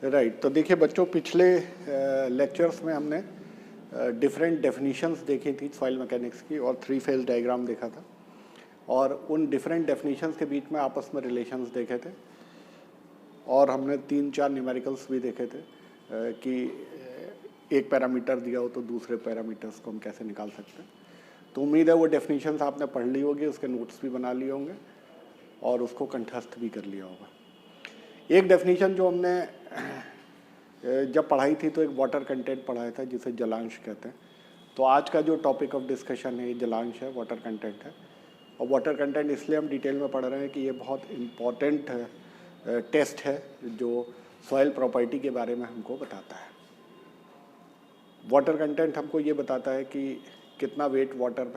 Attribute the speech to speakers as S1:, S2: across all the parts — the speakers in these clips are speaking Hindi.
S1: राइट। तो देखिए बच्चों, पिछले लेक्चर्स में हमने डिफरेंट डेफिनेशंस देखी थी सॉइल मैकेनिक्स की और 3 फेज डायग्राम देखा था, और उन डिफरेंट डेफिनेशंस के बीच में आपस में रिलेशंस देखे थे, और हमने 3-4 न्यूमेरिकल्स भी देखे थे कि एक पैरामीटर दिया हो तो दूसरे पैरामीटर्स को हम कैसे निकाल सकते हैं। तो उम्मीद है वो डेफिनेशंस आपने पढ़ ली होगी, उसके नोट्स भी बना लिए होंगे और उसको कंठस्थ भी कर लिया होगा। एक डेफिनेशन जो हमने जब पढ़ाई थी तो एक वाटर कंटेंट पढ़ाया था जिसे जलांश कहते हैं। तो आज का जो टॉपिक ऑफ डिस्कशन है ये जलांश है, वाटर कंटेंट है। और वाटर कंटेंट इसलिए हम डिटेल में पढ़ रहे हैं कि ये बहुत इम्पॉर्टेंट टेस्ट है जो सॉइल प्रॉपर्टी के बारे में हमको बताता है। वाटर कंटेंट हमको ये बताता है कि कितना वेट वाटर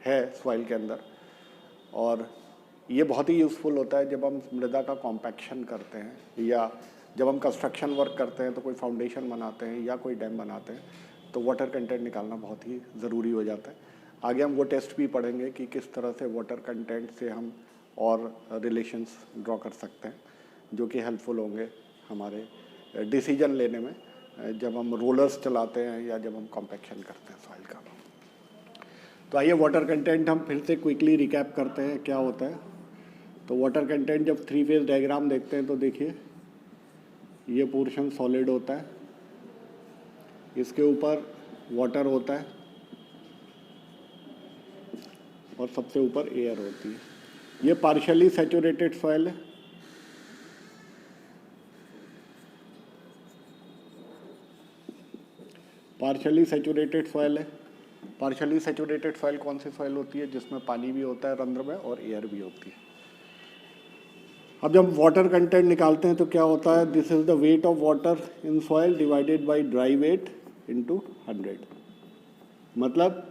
S1: है सॉइल के अंदर, और ये बहुत ही यूज़फुल होता है जब हम मृदा का कॉम्पैक्शन करते हैं या जब हम कंस्ट्रक्शन वर्क करते हैं, तो कोई फाउंडेशन बनाते हैं या कोई डैम बनाते हैं, तो वाटर कंटेंट निकालना बहुत ही ज़रूरी हो जाता है। आगे हम वो टेस्ट भी पढ़ेंगे कि किस तरह से वाटर कंटेंट से हम और रिलेशंस ड्रॉ कर सकते हैं जो कि हेल्पफुल होंगे हमारे डिसीजन लेने में जब हम रोलर्स चलाते हैं या जब हम कॉम्पैक्शन करते हैं सॉइल का। तो आइए वाटर कंटेंट हम फिर से क्विकली रिकैप करते हैं क्या होता है। तो वाटर कंटेंट जब 3 फेज डायग्राम देखते हैं तो देखिए ये पोर्शन सॉलिड होता है, इसके ऊपर वाटर होता है और सबसे ऊपर एयर होती है। ये पार्शियली सैचुरेटेड सॉइल है, पार्शियली सैचुरेटेड सॉइल है। पार्शियली सैचुरेटेड सॉइल कौन सी सॉइल होती है? जिसमें पानी भी होता है रंध्र में और एयर भी होती है। अब जब वाटर कंटेंट निकालते हैं तो क्या होता है? This is the wait of water in soil divided by dry weight into 100। मतलब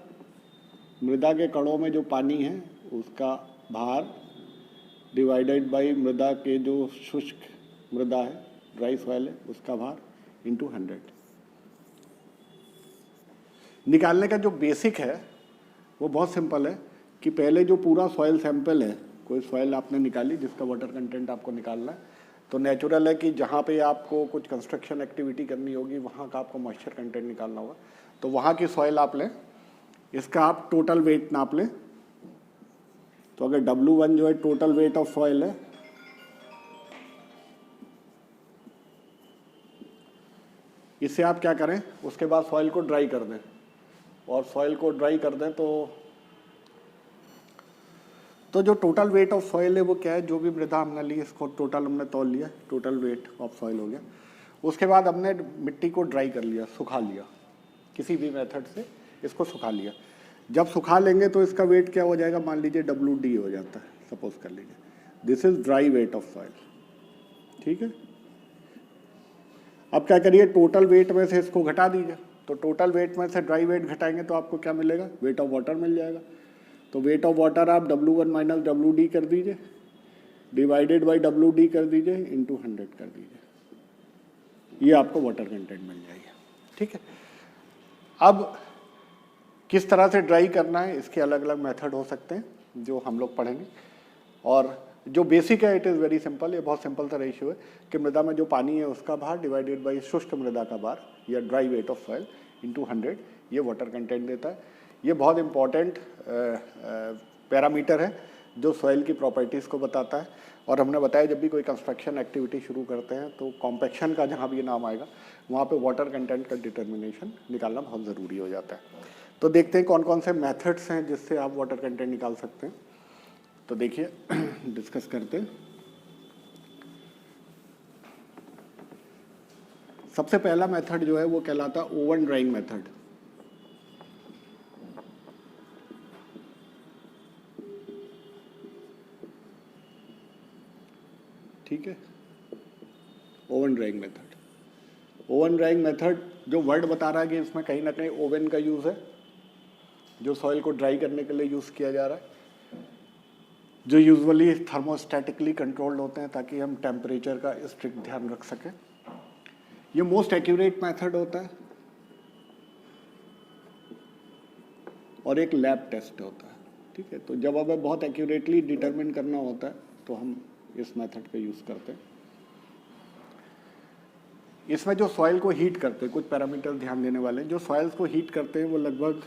S1: मृदा के कणों में जो पानी है उसका भार डिवाइडेड बाय मृदा के जो शुष्क मृदा है, ड्राई सॉइल है, उसका भार इनटू 100। निकालने का जो बेसिक है वो बहुत सिंपल है कि पहले जो पूरा सॉइल सैंपल है, कोई सॉइल आपने निकाली जिसका वाटर कंटेंट आपको निकालना है, तो नेचुरल है कि जहाँ पे आपको कुछ कंस्ट्रक्शन एक्टिविटी करनी होगी वहाँ का आपको मॉइस्चर कंटेंट निकालना होगा। तो वहाँ की सॉइल आप लें, इसका आप टोटल वेट नाप लें। तो अगर W1 जो है टोटल वेट ऑफ सॉइल है, इससे आप क्या करें, उसके बाद सॉइल को ड्राई कर दें, और सॉइल को ड्राई कर दें तो जो टोटल वेट ऑफ सॉइल है वो क्या है? जो भी मृदा हमने ली इसको टोटल हमने तौल लिया, टोटल वेट ऑफ सॉइल हो गया। उसके बाद हमने मिट्टी को ड्राई कर लिया, सुखा लिया, किसी भी मेथड से इसको सुखा लिया। जब सुखा लेंगे तो इसका वेट क्या हो जाएगा? मान लीजिए WD हो जाता है, सपोज कर लीजिए। This is dry weight of soil, ठीक है। अब क्या करिए, टोटल वेट में से इसको घटा दीजिए। तो टोटल वेट में से ड्राई वेट घटाएंगे तो आपको क्या मिलेगा? वेट ऑफ वाटर मिल जाएगा। तो वेट ऑफ वाटर आप W1 माइनस WD कर दीजिए, डिवाइडेड बाई WD कर दीजिए, इंटू 100 कर दीजिए, ये आपको वाटर कंटेंट मिल जाएगा, ठीक है। अब किस तरह से ड्राई करना है, इसके अलग अलग मेथड हो सकते हैं जो हम लोग पढ़ेंगे। और जो बेसिक है इट इज़ वेरी सिंपल, ये बहुत सिंपल सा रेशियो है कि मृदा में जो पानी है उसका भार डिवाइडेड बाई शुष्क मृदा का भार या dry weight of soil into 100, ये वाटर कंटेंट देता है। ये बहुत इंपॉर्टेंट पैरामीटर है जो सॉइल की प्रॉपर्टीज़ को बताता है। और हमने बताया जब भी कोई कंस्ट्रक्शन एक्टिविटी शुरू करते हैं तो कॉम्पैक्शन का जहाँ भी नाम आएगा वहाँ पे वाटर कंटेंट का डिटर्मिनेशन निकालना बहुत ज़रूरी हो जाता है। तो देखते हैं कौन कौन से मेथड्स हैं जिससे आप वाटर कंटेंट निकाल सकते हैं। तो देखिए डिस्कस करते हैं। सबसे पहला मेथड जो है वो कहलाता है ओवन ड्राइंग मेथड। ठीक है, oven drawing method. Oven drawing method जो वर्ड बता रहा है कि इसमें कहीं ना कहीं ओवन का यूज़ है, जो सॉइल को ड्राई करने के लिए यूज़ किया जा रहा है, जो यूजुअली थर्मोस्टैटिकली कंट्रोल्ड होते हैं ताकि हम टेम्परेचर का स्ट्रिक्ट ध्यान रख सकें। ये मोस्ट एक्यूरेट मेथड होता है और एक लैब टेस्ट होता है, ठीक है। तो जब हमें बहुत एक्यूरेटली डिटरमिन करना होता है तो हम इस मेथड का यूज़ करते हैं। इसमें जो सॉइल को हीट करते हैं, कुछ पैरामीटर ध्यान देने वाले हैं, जो सॉइल्स को हीट करते हैं वो लगभग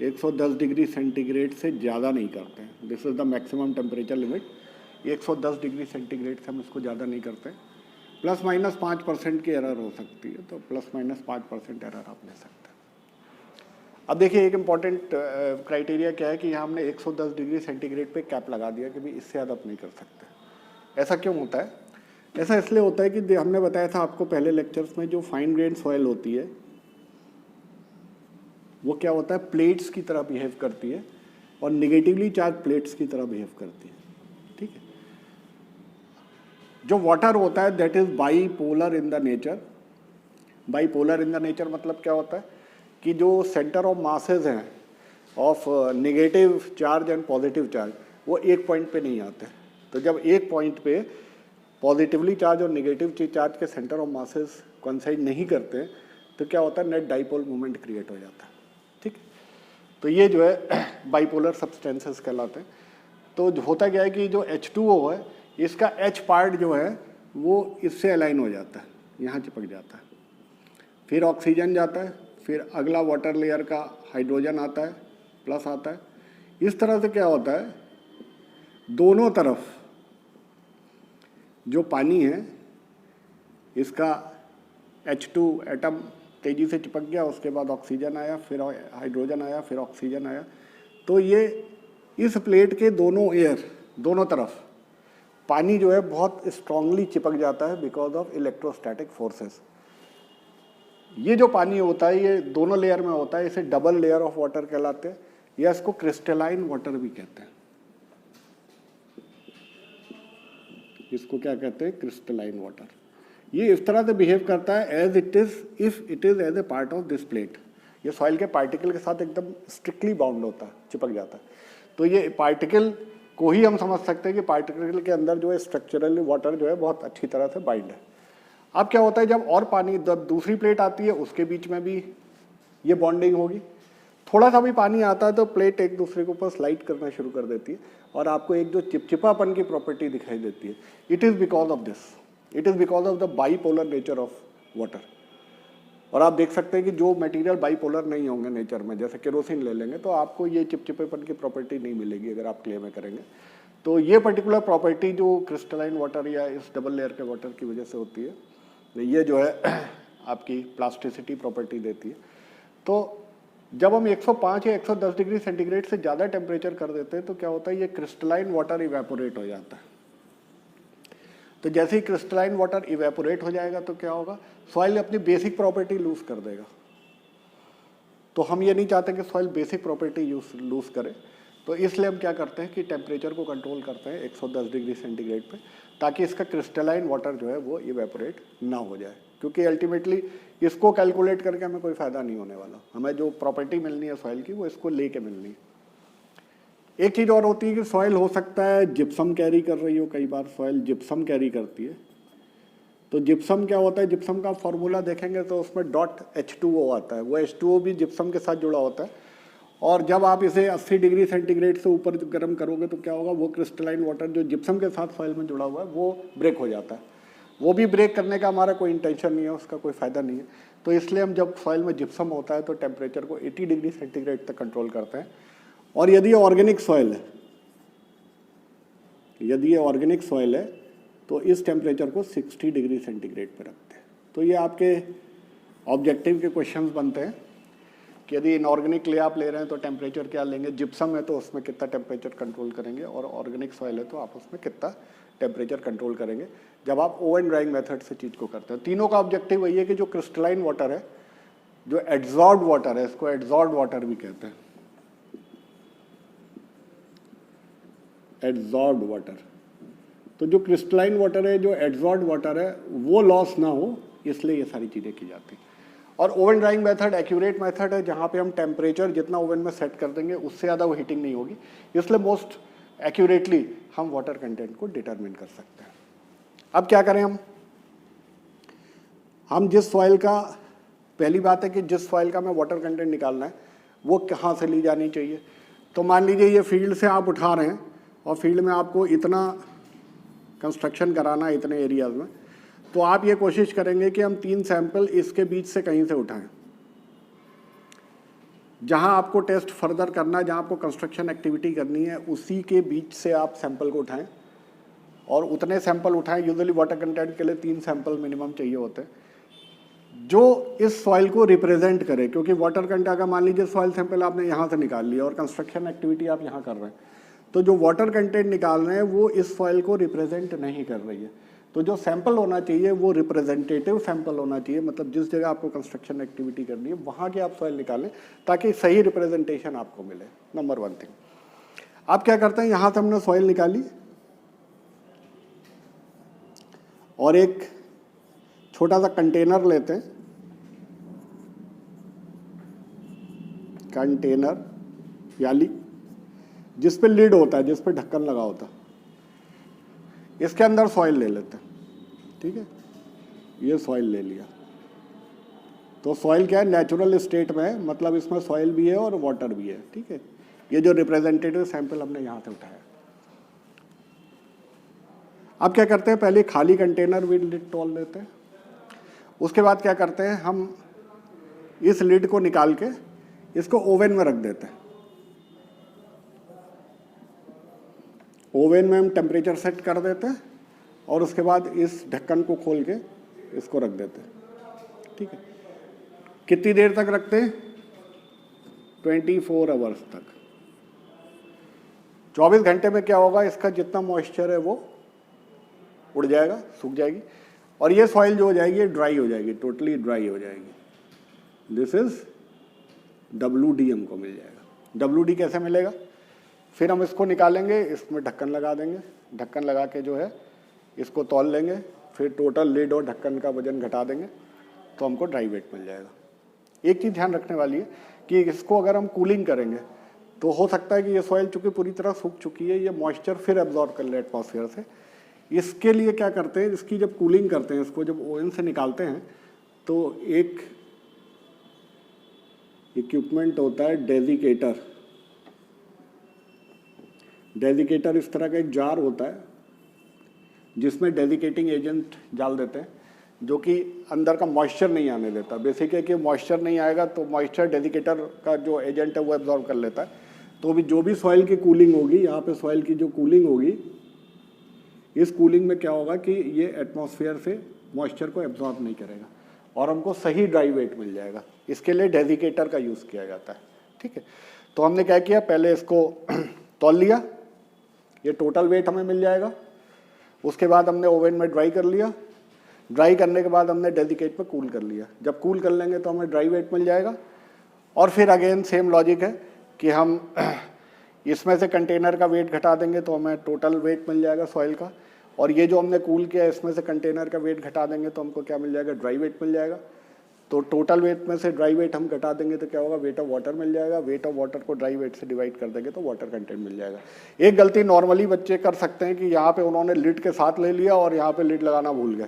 S1: 110 डिग्री सेंटीग्रेड से ज़्यादा नहीं करते हैं। This is the maximum temperature limit. 110 degree centigrade से हम इसको ज़्यादा नहीं करते। ±5% की एरर हो सकती है, तो ±5% एरर आप ले सकते हैं। अब देखिए एक इम्पॉर्टेंट क्राइटेरिया क्या है कि यहाँ हमने 110 डिग्री सेंटीग्रेड पे कैप लगा दिया कि भाई इससे ज़्यादा आप नहीं कर सकते। ऐसा क्यों होता है? ऐसा इसलिए होता है कि हमने बताया था आपको पहले लेक्चर्स में, जो फाइन ग्रेन सॉइल होती है वो क्या होता है, प्लेट्स की तरह बिहेव करती है और निगेटिवली चार्ज प्लेट्स की तरह बिहेव करती है। ठीक है। जो वाटर होता है that is bipolar in the nature. Bipolar in the nature मतलब क्या होता है कि जो सेंटर ऑफ मासेज हैं of negative charge and positive charge वो एक पॉइंट पे नहीं आते। तो जब एक पॉइंट पे पॉजिटिवली चार्ज और नेगेटिव चार्ज के सेंटर ऑफ मासेज कोइंसाइड नहीं करते तो क्या होता है, नेट डाइपोल मोमेंट क्रिएट हो जाता है। ठीक। तो ये जो है बाइपोलर सब्सटेंसेस कहलाते हैं। तो होता क्या है कि जो H2O है इसका H पार्ट जो है वो इससे अलाइन हो जाता है, यहाँ चिपक जाता है। फिर ऑक्सीजन जाता है, फिर अगला वाटर लेयर का हाइड्रोजन आता है, प्लस आता है। इस तरह से क्या होता है, दोनों तरफ जो पानी है इसका H2 एटम तेज़ी से चिपक गया, उसके बाद ऑक्सीजन आया, फिर हाइड्रोजन आया, फिर ऑक्सीजन आया। तो ये इस प्लेट के दोनों एयर, दोनों तरफ पानी जो है बहुत स्ट्रांगली चिपक जाता है बिकॉज ऑफ इलेक्ट्रोस्टैटिक फोर्सेस। ये जो पानी होता है ये दोनों लेयर में होता है, इसे डबल लेयर ऑफ वाटर कहलाते हैं, या इसको क्रिस्टलाइन वाटर भी कहते हैं। इसको क्या कहते हैं, क्रिस्टलाइन वाटर। ये इस तरह से बिहेव करता है as it is, if it is as a part of this plate. ये सॉइल के पार्टिकल के साथ एकदम स्ट्रिक्टली बाउंड होता है, चिपक जाता है। तो ये पार्टिकल को ही हम समझ सकते हैं कि पार्टिकल के अंदर जो है स्ट्रक्चरली वाटर जो है बहुत अच्छी तरह से बाइंड है। अब क्या होता है, जब और पानी, जब दूसरी प्लेट आती है उसके बीच में भी ये बॉन्डिंग होगी। थोड़ा सा भी पानी आता है तो प्लेट एक दूसरे के ऊपर स्लाइड करना शुरू कर देती है और आपको एक जो चिपचिपापन की प्रॉपर्टी दिखाई देती है। It is because of this, it is because of the bipolar nature of water. और आप देख सकते हैं कि जो मटेरियल बाईपोलर नहीं होंगे नेचर में, जैसे केरोसिन ले लेंगे, तो आपको ये चिपचिपेपन की प्रॉपर्टी नहीं मिलेगी अगर आप क्ले में करेंगे। तो ये पर्टिकुलर प्रॉपर्टी जो क्रिस्टलाइन वाटर या इस डबल लेयर के वाटर की वजह से होती है, ये जो है आपकी प्लास्टिसिटी प्रॉपर्टी देती है। तो जब हम 105 या 110 डिग्री सेंटीग्रेड से ज़्यादा टेम्परेचर कर देते हैं तो क्या होता है, ये क्रिस्टलाइन वाटर इवेपोरेट हो जाता है। तो जैसे ही क्रिस्टलाइन वाटर इवेपोरेट हो जाएगा तो क्या होगा, सॉइल अपनी बेसिक प्रॉपर्टी लूज कर देगा। तो हम ये नहीं चाहते कि सॉइल बेसिक प्रॉपर्टी लूज करे, तो इसलिए हम क्या करते हैं कि टेम्परेचर को कंट्रोल करते हैं 110 डिग्री सेंटीग्रेड पे, ताकि इसका क्रिस्टलाइन वाटर जो है वो इवेपोरेट ना हो जाए। क्योंकि अल्टीमेटली इसको कैलकुलेट करके हमें कोई फ़ायदा नहीं होने वाला, हमें जो प्रॉपर्टी मिलनी है सॉइल की वो इसको लेके मिलनी है। एक चीज़ और होती है कि सॉइल हो सकता है जिप्सम कैरी कर रही हो, कई बार सॉइल जिप्सम कैरी करती है। तो जिप्सम क्या होता है, जिप्सम का फॉर्मूला देखेंगे तो उसमें .H2O आता है, वो H2O भी जिप्सम के साथ जुड़ा होता है। और जब आप इसे 80 डिग्री सेंटीग्रेड से ऊपर गर्म करोगे तो क्या होगा, वो क्रिस्टलाइन वाटर जो जिप्सम के साथ सॉइल में जुड़ा हुआ है वो ब्रेक हो जाता है। वो भी ब्रेक करने का हमारा कोई इंटेंशन नहीं है, उसका कोई फ़ायदा नहीं है। तो इसलिए हम जब सॉइल में जिप्सम होता है तो टेम्परेचर को 80 डिग्री सेंटीग्रेड तक कंट्रोल करते हैं। और यदि ये ऑर्गेनिक सॉइल है, यदि ये ऑर्गेनिक सॉइल है तो इस टेम्परेचर को 60 डिग्री सेंटीग्रेड पर रखते हैं। तो ये आपके ऑब्जेक्टिव के क्वेश्चंस बनते हैं कि यदि इनऑर्गेनिक क्ले आप ले रहे हैं तो टेम्परेचर क्या लेंगे, जिप्सम है तो उसमें कितना टेम्परेचर कंट्रोल करेंगे, और ऑर्गेनिक सॉइल है तो आप उसमें कितना टेम्परेचर कंट्रोल करेंगे जब आप ओवन ड्राइंग मेथड से चीज़ को करते हैं। तीनों का ऑब्जेक्टिव वही है कि जो क्रिस्टलाइन वाटर है, जो एड्जॉर्ब्ड वाटर है, इसको एड्जॉर्ब्ड वाटर भी कहते हैं, एड्जॉर्ब्ड वाटर। तो जो क्रिस्टलाइन वाटर है, जो एड्जॉर्ब्ड वाटर है, वो लॉस ना हो, इसलिए ये सारी चीज़ें की जाती हैं। और oven drawing method accurate method है, जहाँ पे हम टेम्परेचर जितना ओवन में सेट कर देंगे उससे ज़्यादा वो हीटिंग नहीं होगी, इसलिए मोस्ट एक्यूरेटली हम वाटर कंटेंट को डिटरमिन कर सकते हैं। अब क्या करें हम जिस सॉइल का, पहली बात है कि जिस सॉइल का हमें वाटर कंटेंट निकालना है वो कहाँ से ली जानी चाहिए। तो मान लीजिए ये फील्ड से आप उठा रहे हैं और फील्ड में आपको इतना कंस्ट्रक्शन कराना है इतने एरियाज में, तो आप ये कोशिश करेंगे कि हम 3 सैंपल इसके बीच से कहीं से उठाएं। जहां आपको टेस्ट फर्दर करना है, जहां आपको कंस्ट्रक्शन एक्टिविटी करनी है, उसी के बीच से आप सैंपल को उठाएं और उतने सैंपल उठाएं। यूजुअली वाटर कंटेंट के लिए 3 सैंपल मिनिमम चाहिए होते हैं जो इस सॉइल को रिप्रेजेंट करे, क्योंकि वाटर कंटेंट का मान लीजिए सॉइल सैंपल आपने यहाँ से निकाल लिया और कंस्ट्रक्शन एक्टिविटी आप यहाँ कर रहे हैं, तो जो वाटर कंटेंट निकाल रहे हैं वो इस सॉइल को रिप्रेजेंट नहीं कर रही है। तो जो सैंपल होना चाहिए वो रिप्रेजेंटेटिव सैंपल होना चाहिए, मतलब जिस जगह आपको कंस्ट्रक्शन एक्टिविटी करनी है वहाँ के आप सॉइल निकालें ताकि सही रिप्रेजेंटेशन आपको मिले। Number 1 thing. आप क्या करते हैं, यहाँ से हमने सॉइल निकाली और एक छोटा सा कंटेनर लेते हैं, कंटेनर यानी जिस पे लिड होता है, जिस पे ढक्कन लगा होता है, इसके अंदर सॉइल ले लेते हैं। ठीक है, ये सॉइल ले लिया तो सॉइल क्या है, नेचुरल स्टेट में है, मतलब इसमें सॉइल भी है और वाटर भी है। ठीक है, ये जो रिप्रेजेंटेटिव सैंपल हमने यहाँ से उठाया। अब क्या करते हैं, पहले खाली कंटेनर विद लिड तोल लेते हैं। उसके बाद क्या करते हैं, हम इस लिड को निकाल के इसको ओवन में रख देते हैं। ओवन में हम टेम्परेचर सेट कर देते हैं और उसके बाद इस ढक्कन को खोल के इसको रख देते हैं। ठीक है, कितनी देर तक रखते हैं, 24 आवर्स तक। 24 घंटे में क्या होगा, इसका जितना मॉइस्चर है वो उड़ जाएगा, सूख जाएगी और ये सॉइल जो हो जाएगी ये ड्राई हो जाएगी, टोटली ड्राई हो जाएगी। दिस इज WD हमको मिल जाएगा। WD कैसे मिलेगा, फिर हम इसको निकालेंगे, इसमें ढक्कन लगा देंगे, ढक्कन लगा के जो है इसको तौल लेंगे, फिर टोटल लिड और ढक्कन का वजन घटा देंगे तो हमको ड्राई वेट मिल जाएगा। एक चीज़ ध्यान रखने वाली है कि इसको अगर हम कूलिंग करेंगे तो हो सकता है कि ये सॉइल चूँकि पूरी तरह सूख चुकी है, ये मॉइस्चर फिर एब्जॉर्ब कर ले एटमॉस्फेयर से। इसके लिए क्या करते हैं, इसकी जब कूलिंग करते हैं, इसको जब ओवन से निकालते हैं तो एक इक्विपमेंट होता है डेजिकेटर। डेजिकेटर इस तरह का एक जार होता है जिसमें डेजिकेटिंग एजेंट डाल देते हैं जो कि अंदर का मॉइस्चर नहीं आने देता। बेसिक है कि मॉइस्चर नहीं आएगा तो मॉइस्चर डेजिकेटर का जो एजेंट है वो एब्जॉर्ब कर लेता है। तो भी जो भी सॉइल की कूलिंग होगी, यहाँ पे सॉइल की जो कूलिंग होगी, इस कूलिंग में क्या होगा कि ये एटमॉस्फेयर से मॉइस्चर को एब्जॉर्ब नहीं करेगा और हमको सही ड्राई वेट मिल जाएगा। इसके लिए डेजिकेटर का यूज़ किया जाता है। ठीक है, तो हमने क्या किया, पहले इसको तौल लिया, ये टोटल वेट हमें मिल जाएगा। उसके बाद हमने ओवन में ड्राई कर लिया, ड्राई करने के बाद हमने डेजिकेट पे कूल कर लिया। जब कूल कर लेंगे तो हमें ड्राई वेट मिल जाएगा। और फिर अगेन सेम लॉजिक है कि हम इसमें से कंटेनर का वेट घटा देंगे तो हमें टोटल वेट मिल जाएगा सॉइल का, और ये जो हमने कूल किया इसमें से कंटेनर का वेट घटा देंगे तो हमको क्या मिल जाएगा, ड्राई वेट मिल जाएगा। तो टोटल वेट में से ड्राई वेट हम घटा देंगे तो क्या होगा, वेट ऑफ वाटर मिल जाएगा। वेट ऑफ वाटर को ड्राई वेट से डिवाइड कर देंगे तो वाटर कंटेंट मिल जाएगा। एक गलती नॉर्मली बच्चे कर सकते हैं कि यहाँ पे उन्होंने लिड के साथ ले लिया और यहाँ पे लिड लगाना भूल गए।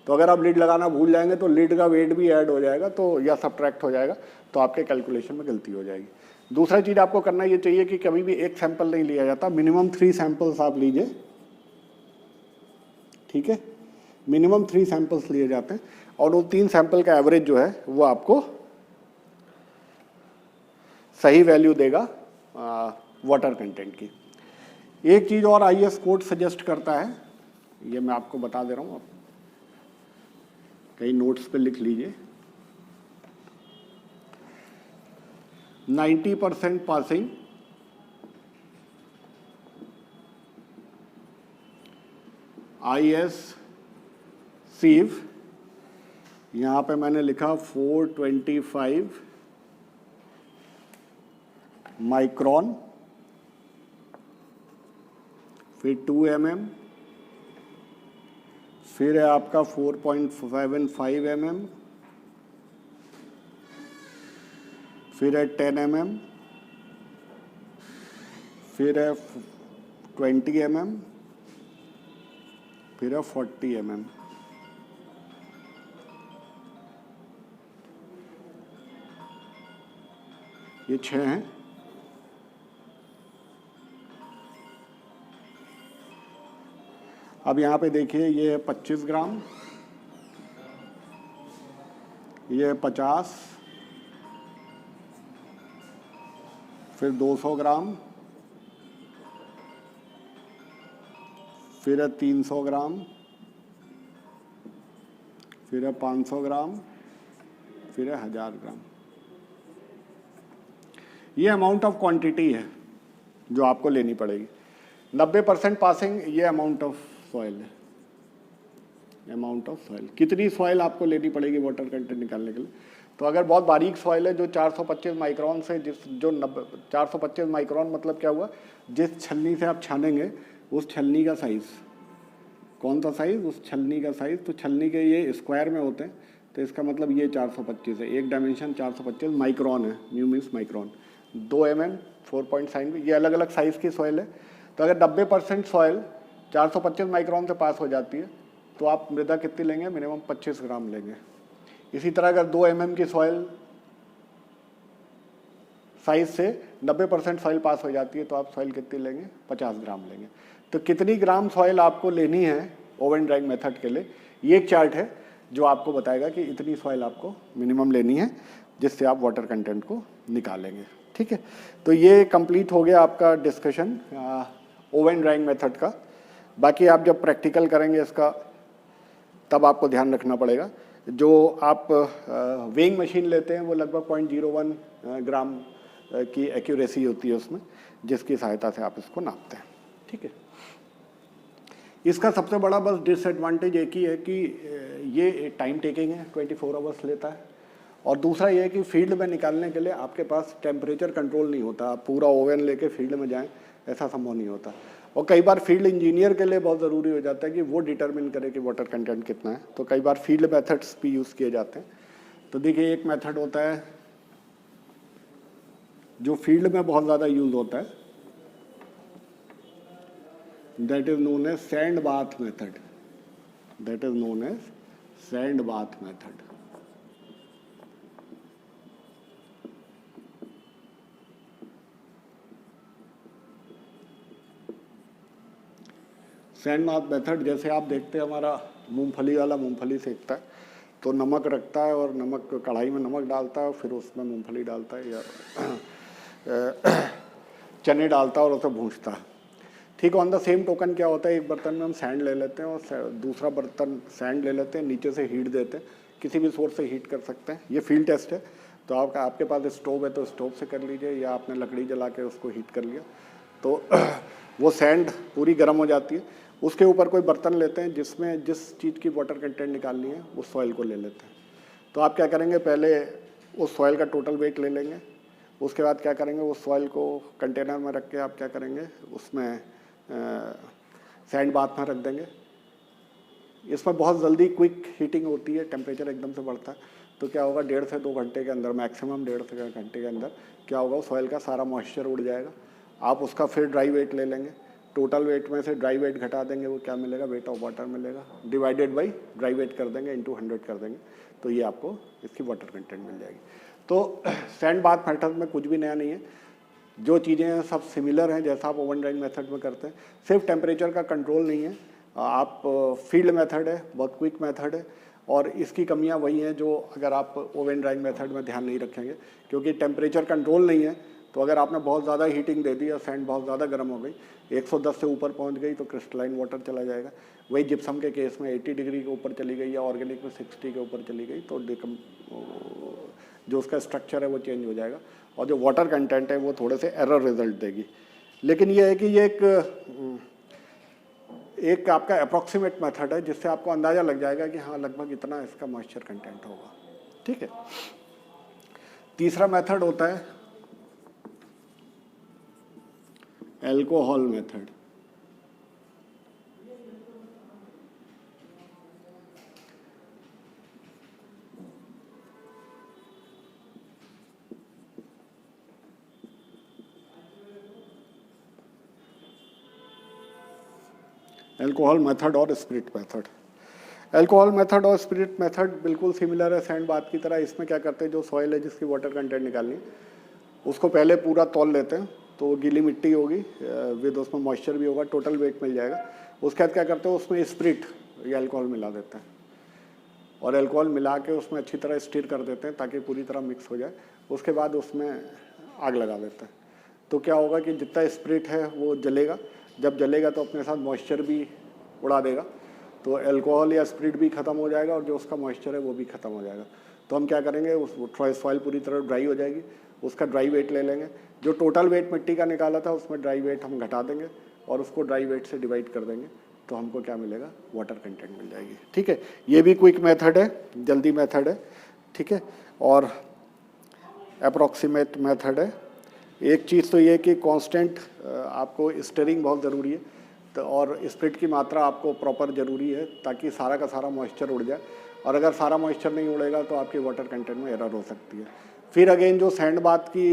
S1: तो अगर आप लिड लगाना भूल जाएंगे तो लिड का वेट भी ऐड हो जाएगा तो या सब्ट्रैक्ट हो जाएगा, तो आपके कैलकुलेशन में गलती हो जाएगी। दूसरा चीज़ आपको करना ये चाहिए कि कभी भी एक सैंपल नहीं लिया जाता, मिनिमम 3 सैंपल्स आप लीजिए। ठीक है, मिनिमम 3 सैंपल्स लिए जाते हैं और वो 3 सैंपल का एवरेज जो है वो आपको सही वैल्यू देगा वाटर कंटेंट की। एक चीज़ और IS कोड सजेस्ट करता है, ये मैं आपको बता दे रहा हूँ, आप कई नोट्स पे लिख लीजिए। 90% पासिंग IS सीव, यहाँ पे मैंने लिखा 425 माइक्रोन, फिर 2 mm, फिर है आपका 4.75 mm, फिर है 10 mm, फिर है 20 mm, फिर है 40 mm। ये 6 हैं। अब यहाँ पे देखिए ये है 25 ग्राम, ये 50, फिर 200 ग्राम, फिर है 300 ग्राम, फिर है 500 ग्राम, फिर है 1000 ग्राम। ये अमाउंट ऑफ क्वांटिटी है जो आपको लेनी पड़ेगी। 90% पासिंग ये अमाउंट ऑफ सॉइल है, अमाउंट ऑफ सॉइल। कितनी सॉइल आपको लेनी पड़ेगी वाटर कंटेंट निकालने के लिए? तो अगर बहुत बारीक सॉइल है जो 425 माइक्रोन से, जो 425 माइक्रोन मतलब क्या हुआ, जिस छलनी से आप छानेंगे उस छलनी का साइज़, कौन सा साइज़, उस छलनी का साइज़। तो छलनी के ये स्क्वायर में होते हैं, तो इसका मतलब ये 425 है, एक डायमेंशन 425 माइक्रोन है, म्यू मीन्स माइक्रोन, 2 mm 4.5, ये अलग अलग साइज़ की सॉइल है। तो अगर 90% सॉइल 425 माइक्रोन से पास हो जाती है तो आप मृदा कितनी लेंगे, मिनिमम 25 ग्राम लेंगे। इसी तरह अगर 2 mm की सॉइल साइज से 90% सॉइल पास हो जाती है तो आप सॉइल कितनी लेंगे, 50 ग्राम लेंगे। तो कितनी ग्राम सॉइल आपको लेनी है ओवन ड्राइंग मेथड के लिए, ये एक चार्ट है जो आपको बताएगा कि इतनी सॉइल आपको मिनिमम लेनी है जिससे आप वाटर कंटेंट को निकालेंगे। ठीक है, तो ये कंप्लीट हो गया आपका डिस्कशन ओवन ड्राइंग मेथड का। बाकी आप जब प्रैक्टिकल करेंगे इसका तब आपको ध्यान रखना पड़ेगा, जो आप वेइंग मशीन लेते हैं वो लगभग 0.01 ग्राम की एक्यूरेसी होती है उसमें, जिसकी सहायता से आप इसको नापते हैं। ठीक है, इसका सबसे बड़ा बस डिसएडवांटेज एक ही है कि ये टाइम टेकिंग है, 24 आवर्स लेता है। और दूसरा ये है कि फील्ड में निकालने के लिए आपके पास टेम्परेचर कंट्रोल नहीं होता, आप पूरा ओवन लेके फील्ड में जाएं ऐसा संभव नहीं होता। और कई बार फील्ड इंजीनियर के लिए बहुत ज़रूरी हो जाता है कि वो डिटरमिन करे कि वाटर कंटेंट कितना है, तो कई बार फील्ड मेथड्स भी यूज़ किए जाते हैं। तो देखिए, एक मेथड होता है जो फील्ड में बहुत ज़्यादा यूज़ होता है, that is known as sand bath method, that is known as sand bath method. Sand bath method, जैसे आप देखते हैं हमारा मूंगफली वाला मूंगफली सेकता है तो नमक रखता है और नमक कढ़ाई में नमक डालता है और फिर उसमें मूंगफली डालता है या चने डालता है और उसे भूंजता है। ठीक, ऑन द सेम टोकन क्या होता है, एक बर्तन में हम सैंड ले लेते हैं और दूसरा बर्तन सैंड ले लेते हैं, नीचे से हीट देते हैं, किसी भी सोर्स से हीट कर सकते हैं। ये फील्ड टेस्ट है। तो आपके पास स्टोव है तो स्टोव से कर लीजिए, या आपने लकड़ी जला के उसको हीट कर लिया तो वो सैंड पूरी गर्म हो जाती है। उसके ऊपर कोई बर्तन लेते हैं जिसमें जिस चीज़ की वाटर कंटेंट निकालनी है उस सॉइल को ले लेते हैं। तो आप क्या करेंगे, पहले उस सॉइल का टोटल वेट ले लेंगे, उसके बाद क्या करेंगे, उस सॉइल को कंटेनर में रख के आप क्या करेंगे, उसमें सैंड बाथ में रख देंगे। इसमें बहुत जल्दी क्विक हीटिंग होती है, टेम्परेचर एकदम से बढ़ता है। तो क्या होगा, 1.5 से 2 घंटे के अंदर, मैक्सिमम 1.5 से 2 घंटे के अंदर क्या होगा, उस सॉइल का सारा मॉइस्चर उड़ जाएगा। आप उसका फिर ड्राई वेट ले लेंगे, टोटल वेट में से ड्राई वेट घटा देंगे, वो क्या मिलेगा, वेट ऑफ वाटर मिलेगा, डिवाइडेड बाई ड्राई वेट कर देंगे, इंटू 100 कर देंगे, तो ये आपको इसकी वाटर कंटेंट मिल जाएगी। तो सैंड बाथ मेथड में कुछ भी नया नहीं है, जो चीज़ें हैं सब सिमिलर हैं जैसा आप ओवन ड्राइंग मेथड में करते हैं, सिर्फ टेम्परेचर का कंट्रोल नहीं है। आप फील्ड मेथड है, बहुत क्विक मेथड है, और इसकी कमियां वही हैं जो अगर आप ओवन ड्राइंग मेथड में ध्यान नहीं रखेंगे, क्योंकि टेम्परेचर कंट्रोल नहीं है। तो अगर आपने बहुत ज़्यादा हीटिंग दे दी या सैंड बहुत ज़्यादा गर्म हो गई, 110 से ऊपर पहुंच गई तो क्रिस्टलाइन वाटर चला जाएगा। वही जिप्सम के केस में 80 डिग्री के ऊपर चली गई या ऑर्गेनिक में 60 के ऊपर चली गई तो जो उसका स्ट्रक्चर है वो चेंज हो जाएगा और जो वाटर कंटेंट है वो थोड़े से एरर रिजल्ट देगी। लेकिन ये है कि ये एक आपका अप्रॉक्सीमेट मेथड है जिससे आपको अंदाज़ा लग जाएगा कि हाँ लगभग इतना इसका मॉइस्चर कंटेंट होगा। ठीक है, तीसरा मेथड होता है एल्कोहल मेथड। एल्कोहल मेथड और स्पिरिट मेथड, एल्कोहल मेथड और स्पिरिट मेथड बिल्कुल सिमिलर है सैंड बाथ की तरह। इसमें क्या करते हैं, जो सॉइल है जिसकी वाटर कंटेंट निकालनी है उसको पहले पूरा तौल लेते हैं, तो गीली मिट्टी होगी विद उसमें मॉइस्चर भी होगा, टोटल वेट मिल जाएगा। उसके बाद क्या करते हैं, उसमें स्पिरिट या अल्कोहल मिला देते हैं। और अल्कोहल मिला के उसमें अच्छी तरह स्टीर कर देते हैं ताकि पूरी तरह मिक्स हो जाए। उसके बाद उसमें आग लगा देते हैं। तो क्या होगा कि जितना स्पिरिट है वो जलेगा, जब जलेगा तो अपने साथ मॉइस्चर भी उड़ा देगा, तो अल्कोहल या स्पिरिट भी ख़त्म हो जाएगा और जो उसका मॉइस्चर है वो भी ख़त्म हो जाएगा। तो हम क्या करेंगे, उस सॉइल पूरी तरह ड्राई हो जाएगी, उसका ड्राई वेट ले लेंगे, जो टोटल वेट मिट्टी का निकाला था उसमें ड्राई वेट हम घटा देंगे और उसको ड्राई वेट से डिवाइड कर देंगे, तो हमको क्या मिलेगा, वाटर कंटेंट मिल जाएगी। ठीक है, ये भी क्विक मेथड है, जल्दी मेथड है। ठीक है, और अप्रॉक्सीमेट मेथड है। एक चीज़ तो ये कि कांस्टेंट आपको स्टीयरिंग बहुत ज़रूरी है, तो और स्पिरिट की मात्रा आपको प्रॉपर ज़रूरी है ताकि सारा का सारा मॉइस्चर उड़ जाए, और अगर सारा मॉइस्चर नहीं उड़ेगा तो आपके वाटर कंटेंट में एरर हो सकती है। फिर अगेन जो सैंड बाथ की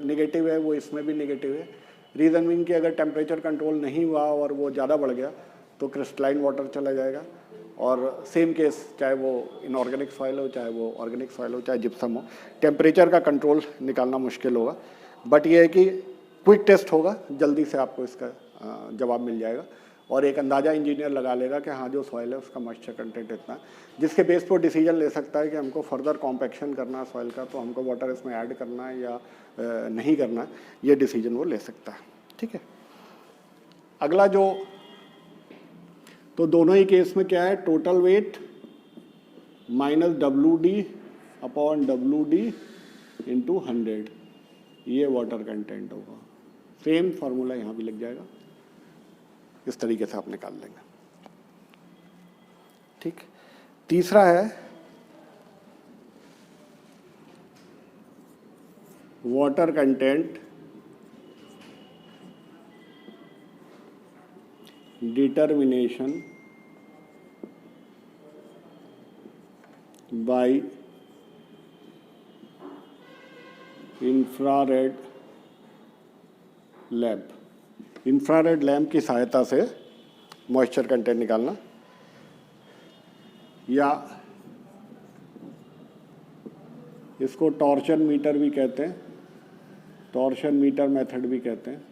S1: नेगेटिव है वो इसमें भी नेगेटिव है। रीज़न मीन कि अगर टेम्परेचर कंट्रोल नहीं हुआ और वो ज़्यादा बढ़ गया तो क्रिस्टलाइन वाटर चला जाएगा, और सेम केस चाहे वो इनऑर्गेनिक सॉइल हो, चाहे वो ऑर्गेनिक सॉइल हो, चाहे जिप्सम हो, टेम्परेचर का कंट्रोल निकालना मुश्किल होगा। बट ये है कि क्विक टेस्ट होगा, जल्दी से आपको इसका जवाब मिल जाएगा और एक अंदाज़ा इंजीनियर लगा लेगा कि हाँ जो सॉइल है उसका मॉइस्चर कंटेंट इतना, जिसके बेस पर डिसीजन ले सकता है कि हमको फर्दर कॉम्पैक्शन करना है सॉइल का, तो हमको वाटर इसमें ऐड करना है या नहीं करना है, ये डिसीजन वो ले सकता है। ठीक है, अगला जो, तो दोनों ही केस में क्या है, total weight minus WD upon WD into 100, ये वाटर कंटेंट होगा। सेम फार्मूला यहाँ भी लग जाएगा, इस तरीके से आप निकाल लेंगे। ठीक, तीसरा है water content determination by infrared lamp. Infrared lamp की सहायता से मॉइस्चर कंटेंट निकालना, या इसको टॉर्शन मीटर भी कहते हैं, टॉर्शन मीटर मेथड भी कहते हैं।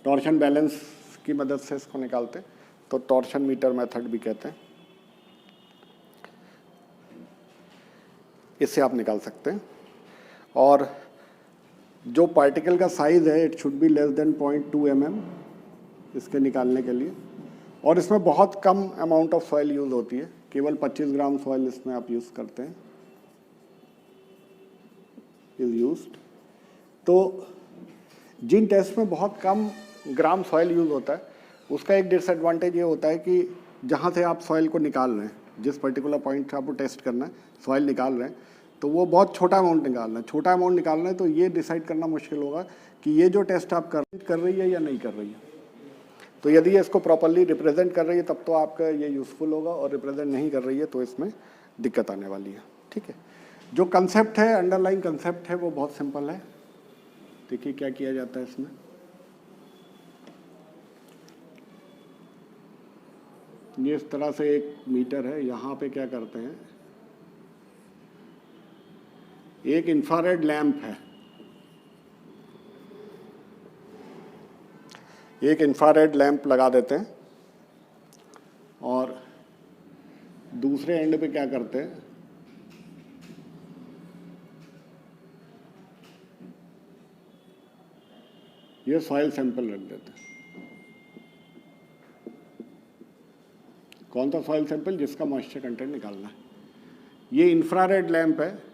S1: टॉर्शन बैलेंस की मदद से इसको निकालते हैं, तो टॉर्शन मीटर मेथड भी कहते हैं। इससे आप निकाल सकते हैं। और जो पार्टिकल का साइज़ है it should be less than 0.2 mm इसके निकालने के लिए, और इसमें बहुत कम अमाउंट ऑफ सॉइल यूज़ होती है, केवल 25 ग्राम सॉइल इसमें आप यूज़ करते हैं, इज़ यूज्ड। तो जिन टेस्ट में बहुत कम ग्राम सॉइल यूज़ होता है उसका एक डिसएडवांटेज ये होता है कि जहाँ से आप सॉइल को निकाल रहे हैं, जिस पर्टिकुलर पॉइंट से आपको टेस्ट करना है, सॉइल निकाल रहे हैं, तो वो बहुत छोटा अमाउंट निकालना है। छोटा अमाउंट निकालना है तो ये डिसाइड करना मुश्किल होगा कि ये जो टेस्ट आप कर रही है या नहीं कर रही है। तो यदि ये इसको प्रॉपरली रिप्रेजेंट कर रही है तब तो आपका ये यूज़फुल होगा, और रिप्रेजेंट नहीं कर रही है तो इसमें दिक्कत आने वाली है। ठीक है, जो कंसेप्ट है, अंडरलाइन कंसेप्ट है, वो बहुत सिंपल है। देखिए क्या किया जाता है इसमें। ये इस तरह से एक मीटर है, यहाँ पे क्या करते हैं, एक इंफ्रारेड लैंप है, एक इंफ्रारेड लैंप लगा देते हैं, और दूसरे एंड पे क्या करते हैं, ये सॉइल सैंपल रख देते हैं। कौन सा सॉइल सैंपल, जिसका मॉइस्चर कंटेंट निकालना है। ये इंफ्रारेड लैंप है।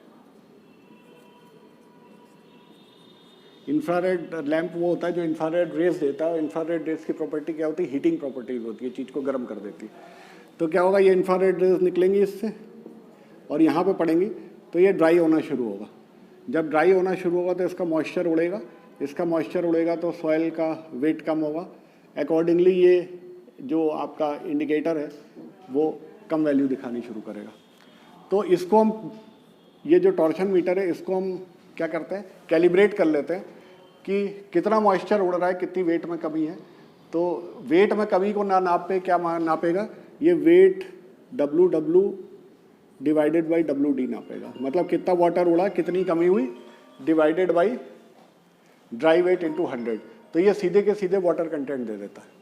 S1: इंफ्रारेड लैंप वो होता है जो इंफ्रारेड रेज देता है, और इंफ्रारेड रेज की प्रॉपर्टी क्या होती है, हीटिंग प्रॉपर्टीज होती है, चीज़ को गर्म कर देती है। तो क्या होगा, ये इंफ्रारेड रेज निकलेंगी इससे और यहाँ पे पड़ेंगी, तो ये ड्राई होना शुरू होगा। जब ड्राई होना शुरू होगा तो इसका मॉइस्चर उड़ेगा, इसका मॉइस्चर उड़ेगा तो सॉइल का वेट कम होगा, अकॉर्डिंगली ये जो आपका इंडिकेटर है वो कम वैल्यू दिखानी शुरू करेगा। तो इसको हम, ये जो टॉर्शन मीटर है, इसको हम क्या करते हैं, कैलिब्रेट कर लेते हैं कि कितना मॉइस्चर उड़ रहा है, कितनी वेट में कमी है। तो वेट में कमी को ना नाप पे क्या नापेगा, ये weight WW divided by WD नापेगा, मतलब कितना वाटर उड़ा, कितनी कमी हुई, divided by dry weight into 100। तो ये सीधे के सीधे वाटर कंटेंट दे देता है।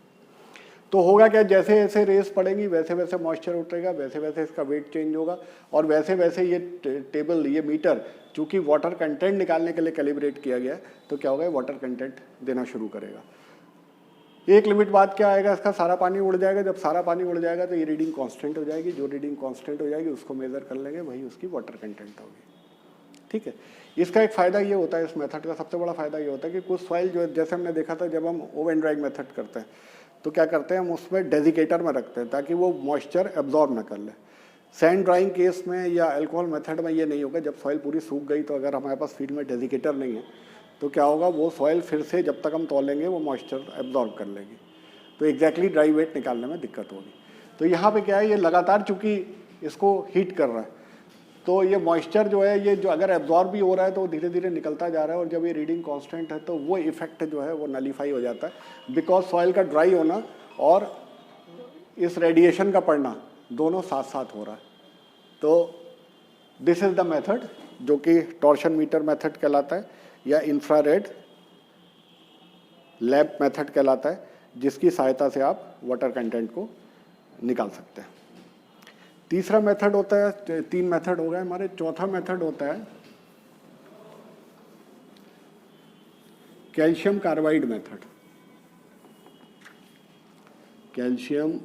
S1: तो होगा क्या, जैसे जैसे रेस पड़ेंगी वैसे वैसे मॉइस्चर उठेगा, वैसे वैसे इसका वेट चेंज होगा, और वैसे वैसे ये टेबल, ये मीटर चूंकि वाटर कंटेंट निकालने के लिए कैलिब्रेट किया गया है, तो क्या होगा, वाटर कंटेंट देना शुरू करेगा। एक लिमिट बाद क्या आएगा, इसका सारा पानी उड़ जाएगा। जब सारा पानी उड़ जाएगा तो ये रीडिंग कांस्टेंट हो जाएगी, जो रीडिंग कांस्टेंट हो जाएगी उसको मेजर कर लेंगे, वही उसकी वाटर कंटेंट होगी। ठीक है, इसका एक फ़ायदा ये होता है, इस मेथड का सबसे बड़ा फ़ायदा ये होता है कि कुछ सॉइल जो जैसे हमने देखा था जब हम ओवन ड्राइंग मेथड करते हैं तो क्या करते हैं, हम उसमें डेजिकेटर में रखते हैं ताकि वो मॉइस्चर एब्जॉर्ब ना कर ले। सैंड ड्राइंग केस में या अल्कोहल मेथड में ये नहीं होगा। जब सॉइल पूरी सूख गई तो अगर हमारे पास फील्ड में डेजिकेटर नहीं है तो क्या होगा, वो सॉइल फिर से जब तक हम तौलेंगे वो मॉइस्चर एब्जॉर्ब कर लेगी, तो एग्जैक्टली ड्राई वेट निकालने में दिक्कत होगी। तो यहाँ पे क्या है, ये लगातार चूंकि इसको हीट कर रहा है तो ये मॉइस्चर जो है, ये जो अगर एब्जॉर्ब भी हो रहा है तो धीरे धीरे निकलता जा रहा है, और जब ये रीडिंग कांस्टेंट है तो वो इफेक्ट जो है वो नलीफाई हो जाता है, बिकॉज सॉइल का ड्राई होना और इस रेडिएशन का पड़ना दोनों साथ साथ हो रहा है। तो दिस इज द मेथड जो कि टॉर्शन मीटर मेथड कहलाता है या इंफ्रारेड लैब मेथड कहलाता है, जिसकी सहायता से आप वाटर कंटेंट को निकाल सकते हैं। तीसरा मेथड होता है, 3 मेथड हो गए हमारे। चौथा मेथड होता है calcium carbide method. Calcium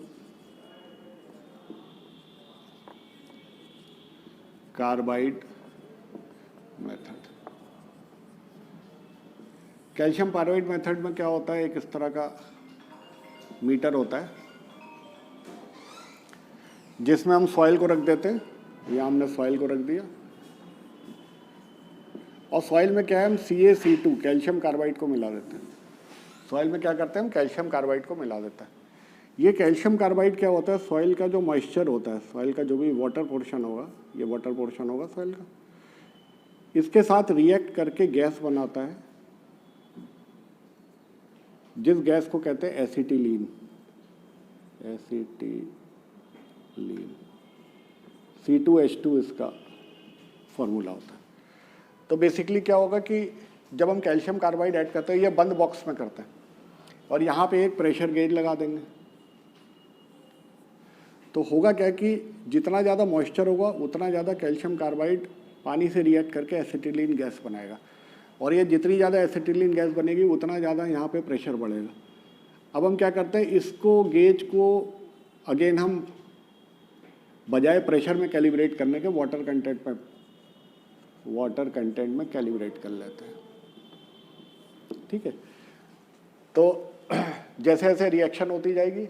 S1: carbide method. Calcium carbide method में क्या होता है, एक इस तरह का मीटर होता है जिसमें हम सॉइल को रख देते हैं। यहाँ हमने सॉइल को रख दिया और सॉइल में क्या है, हम CaC2 कैल्शियम कार्बाइड को मिला देते हैं। सॉइल में क्या करते हैं, हम कैल्शियम कार्बाइड को मिला देते हैं। ये कैल्शियम कार्बाइड क्या होता है, सॉइल का जो मॉइस्चर होता है, सॉइल का जो भी वाटर पोर्शन होगा, ये वाटर पोर्शन होगा सॉइल का, इसके साथ रिएक्ट करके गैस बनाता है, जिस गैस को कहते हैं एसिटिलीन। C2H2 इसका फॉर्मूला होता है। तो बेसिकली क्या होगा कि जब हम कैल्शियम कार्बाइड ऐड करते हैं, ये बंद बॉक्स में करते हैं और यहाँ पे एक प्रेशर गेज लगा देंगे, तो होगा क्या कि जितना ज़्यादा मॉइस्चर होगा उतना ज़्यादा कैल्शियम कार्बाइड पानी से रिएक्ट करके एसिटिलीन गैस बनाएगा, और ये जितनी ज़्यादा एसिटिलीन गैस बनेगी उतना ज़्यादा यहाँ पे प्रेशर बढ़ेगा। अब हम क्या करते हैं, इसको गेज को अगेन हम बजाय प्रेशर में कैलिब्रेट करने के वाटर कंटेंट में कैलिब्रेट कर लेते हैं। ठीक है, तो जैसे जैसे रिएक्शन होती जाएगी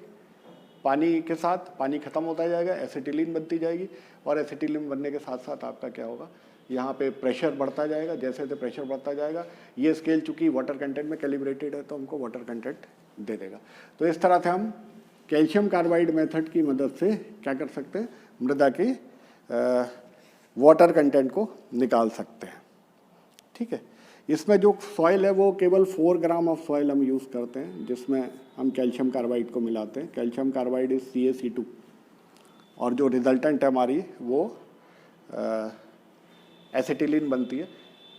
S1: पानी के साथ, पानी खत्म होता जाएगा, एसिटिलीन बनती जाएगी, और एसिटिलीन बनने के साथ साथ आपका क्या होगा, यहाँ पे प्रेशर बढ़ता जाएगा। जैसे जैसे प्रेशर बढ़ता जाएगा, ये स्केल चूंकि वाटर कंटेंट में कैलिब्रेटेड है तो हमको वाटर कंटेंट दे देगा। तो इस तरह से हम कैल्शियम कार्बाइड मेथड की मदद से क्या कर सकते हैं, मृदा के वाटर कंटेंट को निकाल सकते हैं। ठीक है, इसमें जो सॉइल है वो केवल 4 ग्राम ऑफ सॉइल हम यूज़ करते हैं, जिसमें हम कैल्शियम कार्बाइड को मिलाते हैं। कैल्शियम कार्बाइड इज CaC2, और जो रिजल्टेंट है हमारी वो एसिटिलीन बनती है।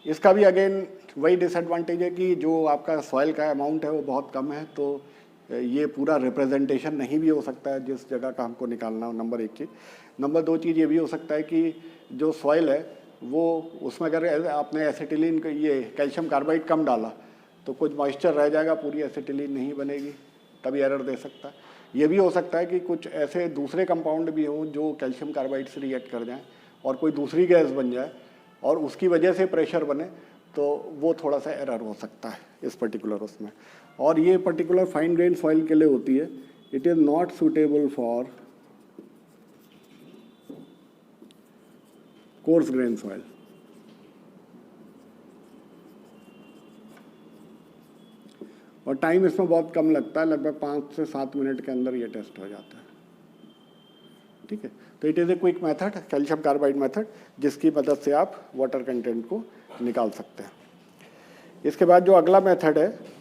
S1: इसका भी अगेन वही डिसएडवांटेज है कि जो आपका सॉइल का अमाउंट है वो बहुत कम है, तो ये पूरा रिप्रेजेंटेशन नहीं भी हो सकता है जिस जगह का हमको निकालना हो, नंबर 1 चीज़। नंबर 2 चीज़ ये भी हो सकता है कि जो सॉइल है वो उसमें अगर आपने एसिटिलीन का ये कैल्शियम कार्बाइड कम डाला तो कुछ मॉइस्चर रह जाएगा, पूरी एसिटिलीन नहीं बनेगी, तभी एरर दे सकता है। ये भी हो सकता है कि कुछ ऐसे दूसरे कंपाउंड भी हों जो कैल्शियम कार्बाइड से रिएक्ट कर जाएँ और कोई दूसरी गैस बन जाए और उसकी वजह से प्रेशर बने, तो वो थोड़ा सा एरर हो सकता है इस पर्टिकुलर उसमें। और ये पर्टिकुलर फाइन ग्रेन सॉइल के लिए होती है। It is not suitable for coarse grain soil. और टाइम इसमें बहुत कम लगता है, लगभग 5 से 7 मिनट के अंदर ये टेस्ट हो जाता है। ठीक है, तो it is a quick method, calcium carbide method, जिसकी मदद से आप वाटर कंटेंट को निकाल सकते हैं। इसके बाद जो अगला मेथड है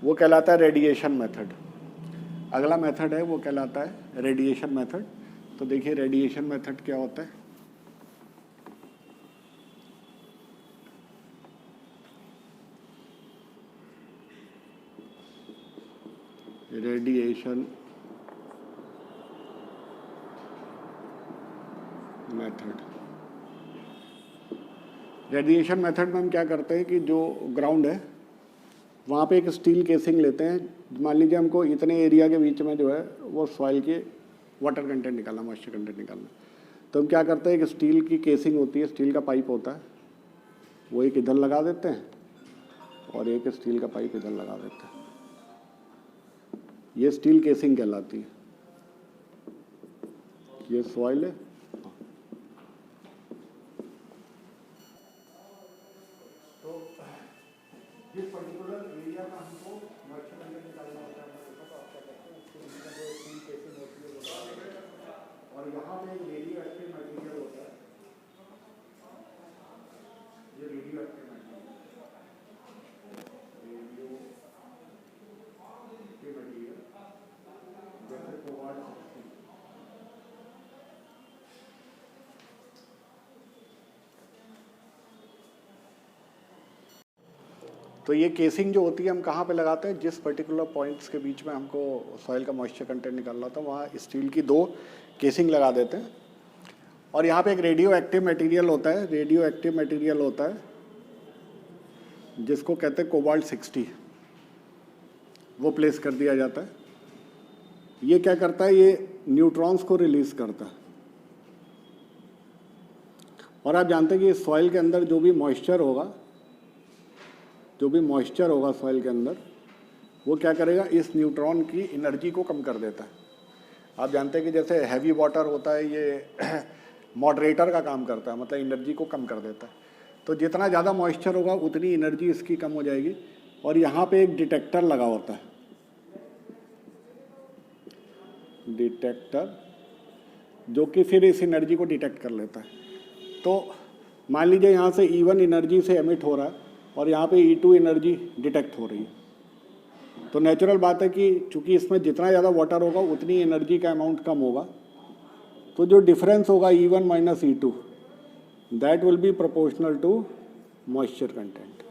S1: वो कहलाता है रेडिएशन मेथड। अगला मेथड है वो कहलाता है रेडिएशन मेथड। तो देखिए रेडिएशन मेथड क्या होता है। Radiation method. रेडिएशन मेथड में हम क्या करते हैं कि जो ग्राउंड है वहाँ पे एक स्टील केसिंग लेते हैं। मान लीजिए हमको इतने एरिया के बीच में जो है वो सॉइल के वाटर कंटेंट निकालना, मॉइस्चर कंटेंट निकालना, तो हम क्या करते हैं, एक स्टील की केसिंग होती है, स्टील का पाइप होता है, वो एक इधर लगा देते हैं और एक स्टील का पाइप इधर लगा देते हैं। ये स्टील केसिंग कहलाती है। ये सॉइल है, तो जिस पर्टिकुलर एरिया में हमको मॉइस्चर कंटेंट निकालना होता है, तो आप क्या करते हैं, उसके नीचे जो स्टील केसिंग होती है वो लगा देते हैं और यहाँ पे एक रेडियो एक्टिव मटेरियल होता है। ये रेडियो एक्टिव मटेरियल जैसे कोबाल्ट 60, तो ये केसिंग जो होती है हम कहाँ पे लगाते हैं, जिस पर्टिकुलर पॉइंट्स के बीच में हमको सॉइल का मॉइस्चर कंटेंट निकालना था वहाँ स्टील की 2 केसिंग लगा देते हैं। और यहाँ पे एक रेडियो एक्टिव मटेरियल होता है, रेडियो एक्टिव मटेरियल होता है जिसको कहते हैं कोबाल्ट 60, वो प्लेस कर दिया जाता है। ये क्या करता है, ये न्यूट्रॉन्स को रिलीज करता है। और आप जानते हैं कि सॉइल के अंदर जो भी मॉइस्चर होगा सॉइल के अंदर, वो क्या करेगा, इस न्यूट्रॉन की एनर्जी को कम कर देता है। आप जानते हैं कि जैसे हैवी वाटर होता है ये मॉडरेटर का काम करता है, मतलब एनर्जी को कम कर देता है। तो जितना ज़्यादा मॉइस्चर होगा उतनी एनर्जी इसकी कम हो जाएगी। और यहाँ पे एक डिटेक्टर लगा होता है, डिटेक्टर, जो कि फिर इस एनर्जी को डिटेक्ट कर लेता है। तो मान लीजिए यहाँ से E1 एनर्जी से एमिट हो रहा है और यहाँ पे E2 एनर्जी डिटेक्ट हो रही है, तो नेचुरल बात है कि चूंकि इसमें जितना ज़्यादा वाटर होगा उतनी एनर्जी का अमाउंट कम होगा, तो जो डिफरेंस होगा E1 minus E2 that will be proportional to moisture content.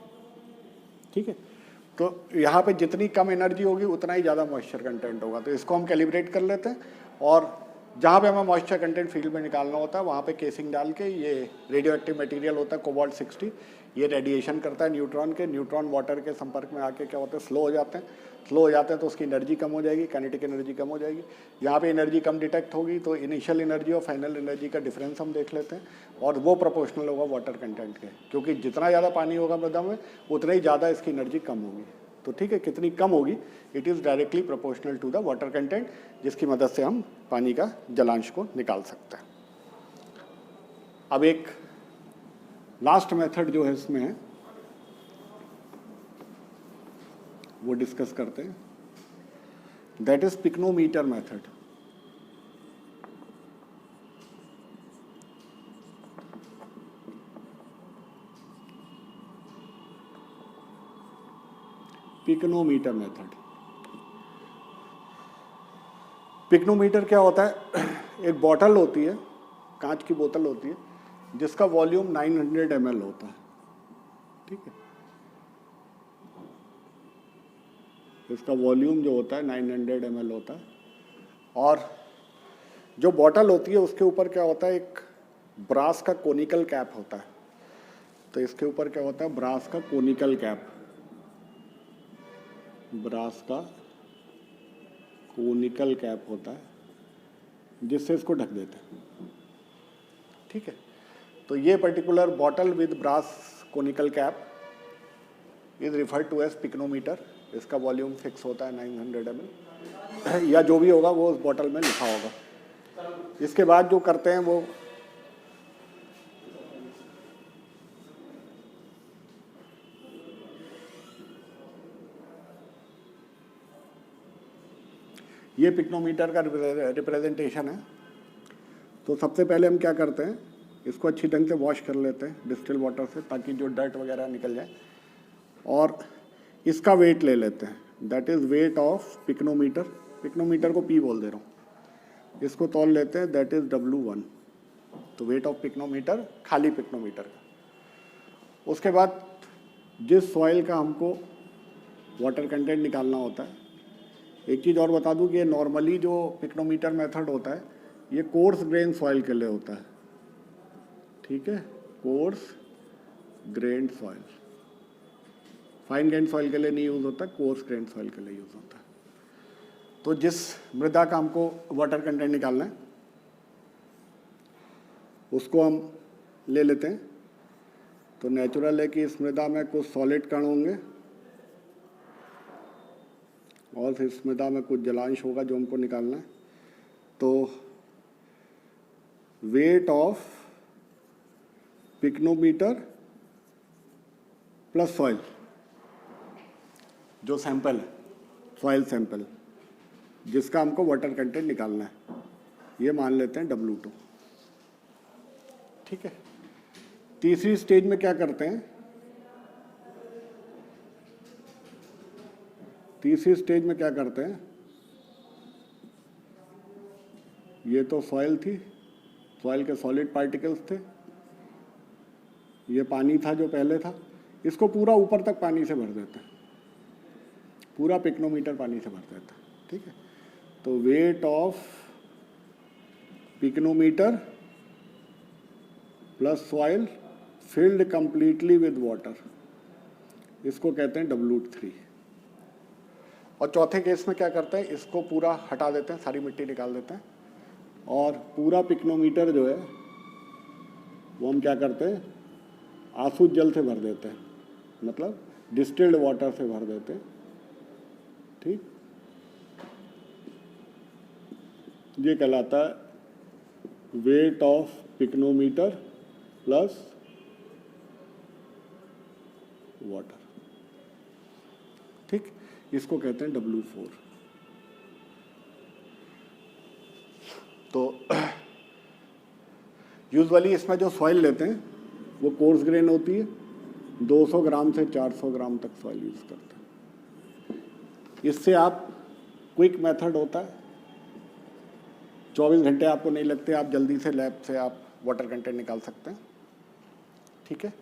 S1: ठीक है, तो यहाँ पे जितनी कम एनर्जी होगी उतना ही ज़्यादा मॉइस्चर कंटेंट होगा। तो इसको हम कैलिब्रेट कर लेते हैं और जहाँ पे हमें मॉइस्चर कंटेंट फील्ड में निकालना होता है वहाँ पे केसिंग डाल के, ये रेडियो एक्टिव मटेरियल होता है कोबाल्ट 60, ये रेडिएशन करता है न्यूट्रॉन के, न्यूट्रॉन वाटर के संपर्क में आके क्या होता है, स्लो हो जाते हैं, तो उसकी एनर्जी कम हो जाएगी, काइनेटिक एनर्जी कम हो जाएगी। यहाँ पे एनर्जी कम डिटेक्ट होगी, तो इनिशियल एनर्जी और फाइनल एनर्जी का डिफरेंस हम देख लेते हैं और वो प्रोपोर्शनल होगा वाटर कंटेंट के, क्योंकि जितना ज़्यादा पानी होगा मृदा में उतना ही ज़्यादा इसकी एनर्जी कम होगी। तो ठीक है, कितनी कम होगी, it is directly proportional to the water content, जिसकी मदद से हम पानी का जलांश को निकाल सकते हैं। अब एक लास्ट मेथड जो है इसमें है वो डिस्कस करते हैं, that is pycnometer method. Pycnometer method, pycnometer क्या होता है, एक बोतल होती है, कांच की बोतल होती है जिसका वॉल्यूम 900 ml होता है। ठीक है, इसका वॉल्यूम जो होता है 900 ml होता है। और जो बोतल होती है उसके ऊपर क्या होता है, एक ब्रास का कोनिकल कैप होता है। तो इसके ऊपर क्या होता है, ब्रास का कोनिकल कैप, ब्रास का कोनिकल कैप होता है जिससे इसको ढक देते हैं। ठीक है, तो ये particular bottle with brass conical cap is referred to as pycnometer. इसका वॉल्यूम फिक्स होता है 900 ml या जो भी होगा वो उस बॉटल में लिखा होगा। इसके बाद जो करते हैं वो ये पिक्नोमीटर का रिप्रेजेंटेशन है। तो सबसे पहले हम क्या करते हैं, इसको अच्छी ढंग से वॉश कर लेते हैं डिस्टिल वाटर से, ताकि जो डर्ट वगैरह निकल जाए। और इसका वेट ले लेते हैं, that is weight of pycnometer. Pycnometer को P बोल दे रहा हूँ। इसको तौल लेते हैं, दैट इज़ W1। तो वेट ऑफ पिक्नोमीटर, खाली पिक्नोमीटर का। उसके बाद जिस सॉइल का हमको वाटर कंटेंट निकालना होता है, एक चीज़ और बता दूं कि नॉर्मली जो पिक्नोमीटर मेथड होता है ये कोर्स ग्रेन सॉइल के लिए होता है, ठीक है, coarse grain soil, fine grain soil के लिए नहीं यूज़ होता, कोर्स ग्रेन सॉइल के लिए यूज़ होता है। तो जिस मृदा का हमको वाटर कंटेंट निकालना है उसको हम ले लेते हैं। तो नेचुरल है कि इस मृदा में कुछ सॉलिड कण होंगे और फिर इस मृदा में कुछ जलांश होगा जो हमको निकालना है। तो weight of pycnometer plus soil, जो सैंपल है सॉइल सैंपल जिसका हमको वाटर कंटेंट निकालना है, ये मान लेते हैं W2, ठीक है। तीसरी स्टेज में क्या करते हैं, तीसरी स्टेज में क्या करते हैं, ये तो सॉइल थी, सॉइल के सॉलिड पार्टिकल्स थे, ये पानी था जो पहले था, इसको पूरा ऊपर तक पानी से भर देते हैं, पूरा पिक्नोमीटर पानी से भर देते हैं, ठीक है। तो weight of pycnometer plus soil field completely with water, इसको कहते हैं W3। और चौथे केस में क्या करते हैं, इसको पूरा हटा देते हैं, सारी मिट्टी निकाल देते हैं और पूरा पिक्नोमीटर जो है वो हम क्या करते हैं, आसूत जल से भर देते हैं, मतलब डिस्टिल्ड वाटर से भर देते हैं, ठीक। ये कहलाता है weight of pycnometer plus water, ठीक, इसको कहते हैं W4। तो यूजुअली इसमें जो सॉइल लेते हैं वो कोर्स ग्रेन होती है, 200 ग्राम से 400 ग्राम तक सॉइल यूज़ करते हैं। इससे आप क्विक मेथड होता है, 24 घंटे आपको नहीं लगते, आप जल्दी से लैब से आप वाटर कंटेंट निकाल सकते हैं, ठीक है।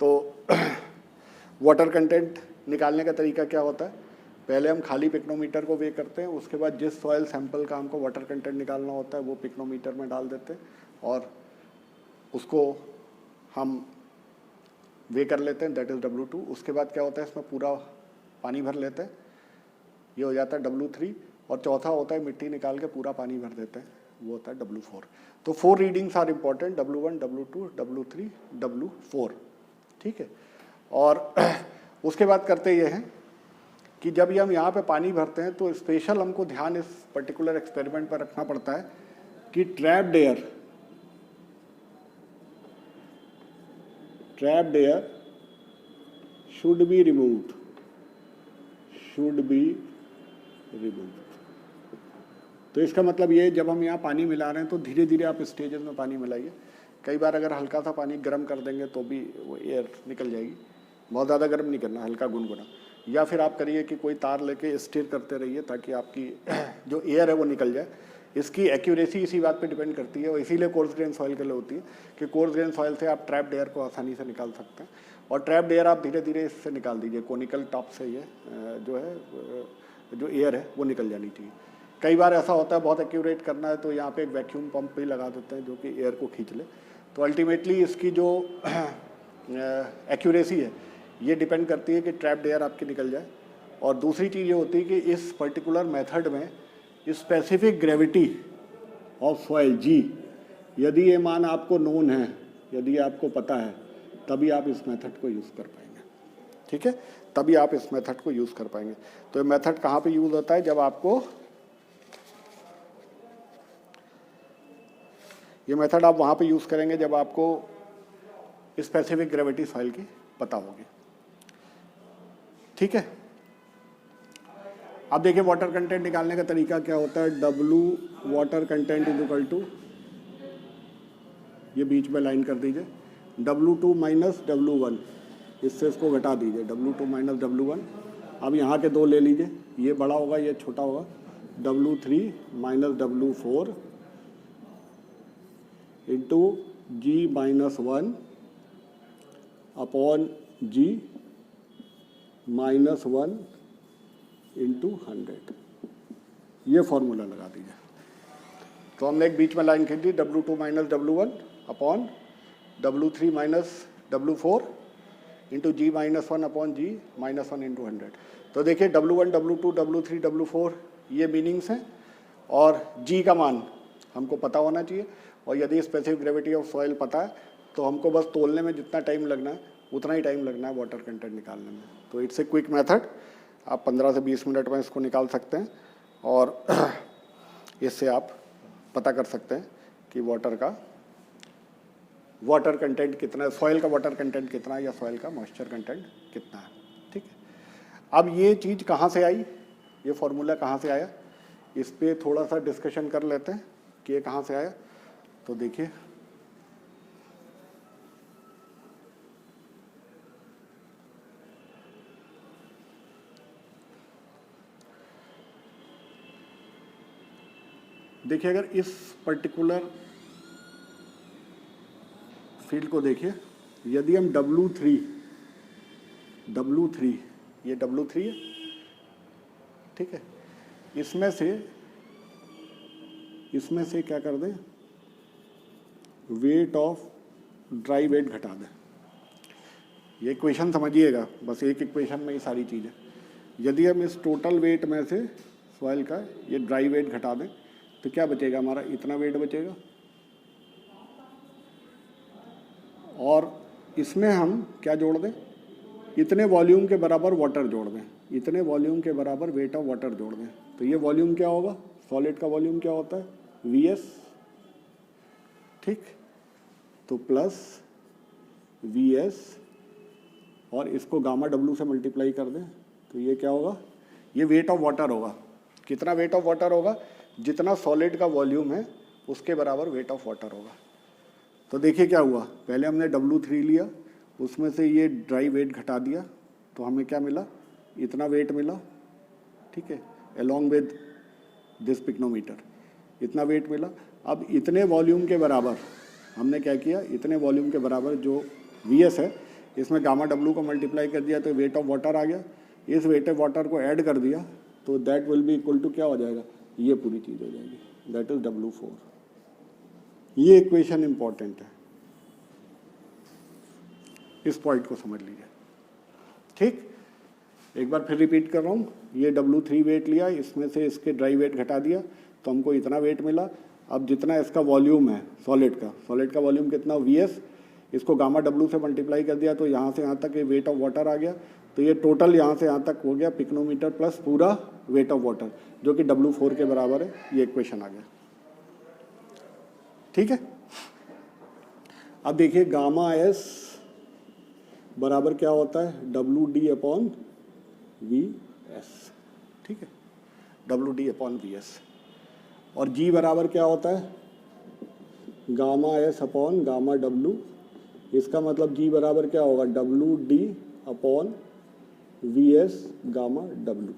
S1: तो वाटर कंटेंट निकालने का तरीका क्या होता है, पहले हम खाली पिक्नोमीटर को वे करते हैं, उसके बाद जिस सॉइल सैंपल का हमको वाटर कंटेंट निकालना होता है वो पिक्नोमीटर में डाल देते हैं और उसको हम वे कर लेते हैं, दैट इज़ W2। उसके बाद क्या होता है, इसमें पूरा पानी भर लेते हैं, ये हो जाता है W3। और चौथा होता है मिट्टी निकाल के पूरा पानी भर देते हैं, वो होता है W4। तो 4 readings are important, W1, W2, W3, W4, ठीक है। और उसके बाद करते ये हैं कि जब हम यहाँ पे पानी भरते हैं तो स्पेशल हमको ध्यान इस पर्टिकुलर एक्सपेरिमेंट पर रखना पड़ता है कि trapped air should be removed, तो इसका मतलब ये, जब हम यहाँ पानी मिला रहे हैं तो धीरे धीरे आप स्टेजेस में पानी मिलाइए। कई बार अगर हल्का सा पानी गर्म कर देंगे तो भी वो एयर निकल जाएगी, बहुत ज़्यादा गर्म नहीं करना, हल्का गुनगुना। या फिर आप करिए कि कोई तार लेके स्टीर करते रहिए ताकि आपकी जो एयर है वो निकल जाए। इसकी एक्यूरेसी इसी बात पे डिपेंड करती है और इसीलिए कोर्स ग्रेन सॉइल के लिए होती है कि कोर्स ग्रेन सॉइल से आप ट्रैप्ड एयर को आसानी से निकाल सकते हैं। और ट्रैप्ड एयर आप धीरे धीरे इससे निकाल दीजिए, कोनिकल टॉप से ये जो है जो एयर है वो निकल जानी चाहिए। कई बार ऐसा होता है बहुत एक्यूरेट करना है तो यहाँ पे एक वैक्यूम पंप भी लगा देते हैं जो कि एयर को खींच ले। तो अल्टीमेटली इसकी जो एक्यूरेसी है ये डिपेंड करती है कि ट्रैप्ड एयर आपकी निकल जाए। और दूसरी चीज़ ये होती है कि इस पर्टिकुलर मेथड में specific gravity of soil G, यदि ये मान आपको नोन है, यदि आपको पता है, तभी आप इस मेथड को यूज़ कर पाएंगे, ठीक है, तभी आप इस मेथड को यूज़ कर पाएंगे। तो ये मेथड कहाँ पे यूज़ होता है, जब आपको ये मेथड आप वहाँ पे यूज़ करेंगे जब आपको स्पेसिफिक ग्रेविटी सॉइल की पता होगी, ठीक है। अब देखिए वाटर कंटेंट निकालने का तरीका क्या होता है। W water content is equal to, ये बीच में लाइन कर दीजिए, W2 माइनस W1, इससे इसको घटा दीजिए, W2 माइनस W1। अब यहाँ के दो ले लीजिए, ये बड़ा होगा ये छोटा होगा, W3 minus W4 into G minus 1 upon G minus 1 into 100। ये फॉर्मूला लगा दीजिए। तो हमने एक बीच में लाइन खींच दी, W2 minus W1 upon W3 minus W4 into G minus 1 upon G minus 1 into 100। तो देखिए W1, W2, W3, W4 ये मीनिंग्स हैं और G का मान हमको पता होना चाहिए। और यदि स्पेसिफिक ग्रेविटी ऑफ सॉइल पता है तो हमको बस तोलने में जितना टाइम लगना है उतना ही टाइम लगना है वाटर कंटेंट निकालने में। तो इट्स ए क्विक मेथड, आप 15 से 20 मिनट में इसको निकाल सकते हैं और इससे आप पता कर सकते हैं कि वाटर कंटेंट कितना है, सॉइल का वाटर कंटेंट कितना है या सॉइल का मॉइस्चर कंटेंट कितना है। ठीक है, अब ये चीज़ कहाँ से आई, ये फॉर्मूला कहाँ से आया, इस पर थोड़ा सा डिस्कशन कर लेते हैं कि ये कहाँ से आया। तो देखिए अगर इस पर्टिकुलर फील्ड को देखिए, यदि हम W3 ये W3 है, ठीक है, इसमें से क्या कर दें, वेट ऑफ ड्राई वेट घटा दें। ये इक्वेशन समझिएगा, बस एक इक्वेशन में ही सारी चीज़ है। यदि हम इस टोटल वेट में से सॉइल का ये ड्राई वेट घटा दें तो क्या बचेगा, हमारा इतना वेट बचेगा और इसमें हम क्या जोड़ दें, इतने वॉल्यूम के बराबर वाटर जोड़ दें, इतने वॉल्यूम के बराबर वेट ऑफ वाटर जोड़ दें। तो ये वॉल्यूम क्या होगा, सॉलिड का वॉल्यूम क्या होता है, VS, ठीक, तो प्लस VS और इसको गामा W से मल्टीप्लाई कर दें तो ये क्या होगा, ये वेट ऑफ वाटर होगा। कितना वेट ऑफ वाटर होगा, जितना सॉलिड का वॉल्यूम है उसके बराबर वेट ऑफ वाटर होगा। तो देखिए क्या हुआ, पहले हमने W3 लिया, उसमें से ये ड्राई वेट घटा दिया तो हमें क्या मिला, इतना वेट मिला, ठीक है, अलॉन्ग विद दिस पिक्नोमीटर इतना वेट मिला। अब इतने वॉल्यूम के बराबर हमने क्या किया, इतने वॉल्यूम के बराबर जो VS है इसमें गामा W को मल्टीप्लाई कर दिया तो वेट ऑफ वाटर आ गया। इस वेट ऑफ वाटर को ऐड कर दिया तो that will be equal to क्या हो जाएगा, ये पूरी चीज़ हो जाएगी, दैट इज W4। ये इक्वेशन इंपॉर्टेंट है, इस पॉइंट को समझ लीजिए। ठीक, एक बार फिर रिपीट कर रहा हूँ, ये W3 वेट लिया, इसमें से इसके ड्राई वेट घटा दिया तो हमको इतना वेट मिला। अब जितना इसका वॉल्यूम है सॉलिड का वॉल्यूम कितना, VS, इसको गामा W से मल्टीप्लाई कर दिया तो यहाँ से यहाँ तक ये वेट ऑफ वाटर आ गया। तो ये टोटल यहाँ से यहाँ तक हो गया पिक्नोमीटर प्लस पूरा वेट ऑफ वाटर जो कि W4 के बराबर है। ये इक्वेशन आ गया, ठीक है। अब देखिए गामा S बराबर क्या होता है, WD अपॉन VS, ठीक है, WD अपॉन VS। और G बराबर क्या होता है, gamma S upon gamma W। इसका मतलब G बराबर क्या होगा, WD upon VS gamma W।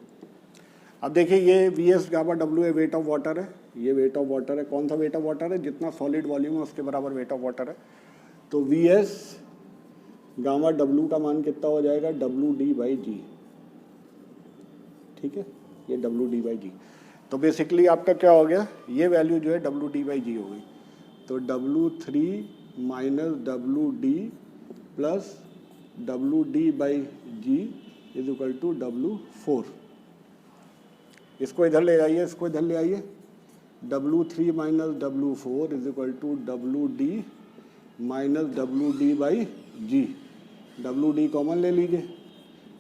S1: अब देखिए ये VS गामा W है, वेट ऑफ वाटर है, ये वेट ऑफ वाटर है। कौन सा वेट ऑफ वाटर है, जितना सॉलिड वॉल्यूम है उसके बराबर वेट ऑफ वाटर है। तो VS गामा W का मान कितना हो जाएगा, WD/G, ठीक है, ये WD/G। तो बेसिकली आपका क्या हो गया, ये वैल्यू जो है WD/G हो गई। तो W3 minus WD plus WD/G is equal to W4। इसको इधर ले आइए, इसको इधर ले आइए, W3 minus W4 is equal to WD minus WD/G। WD common ले लीजिए,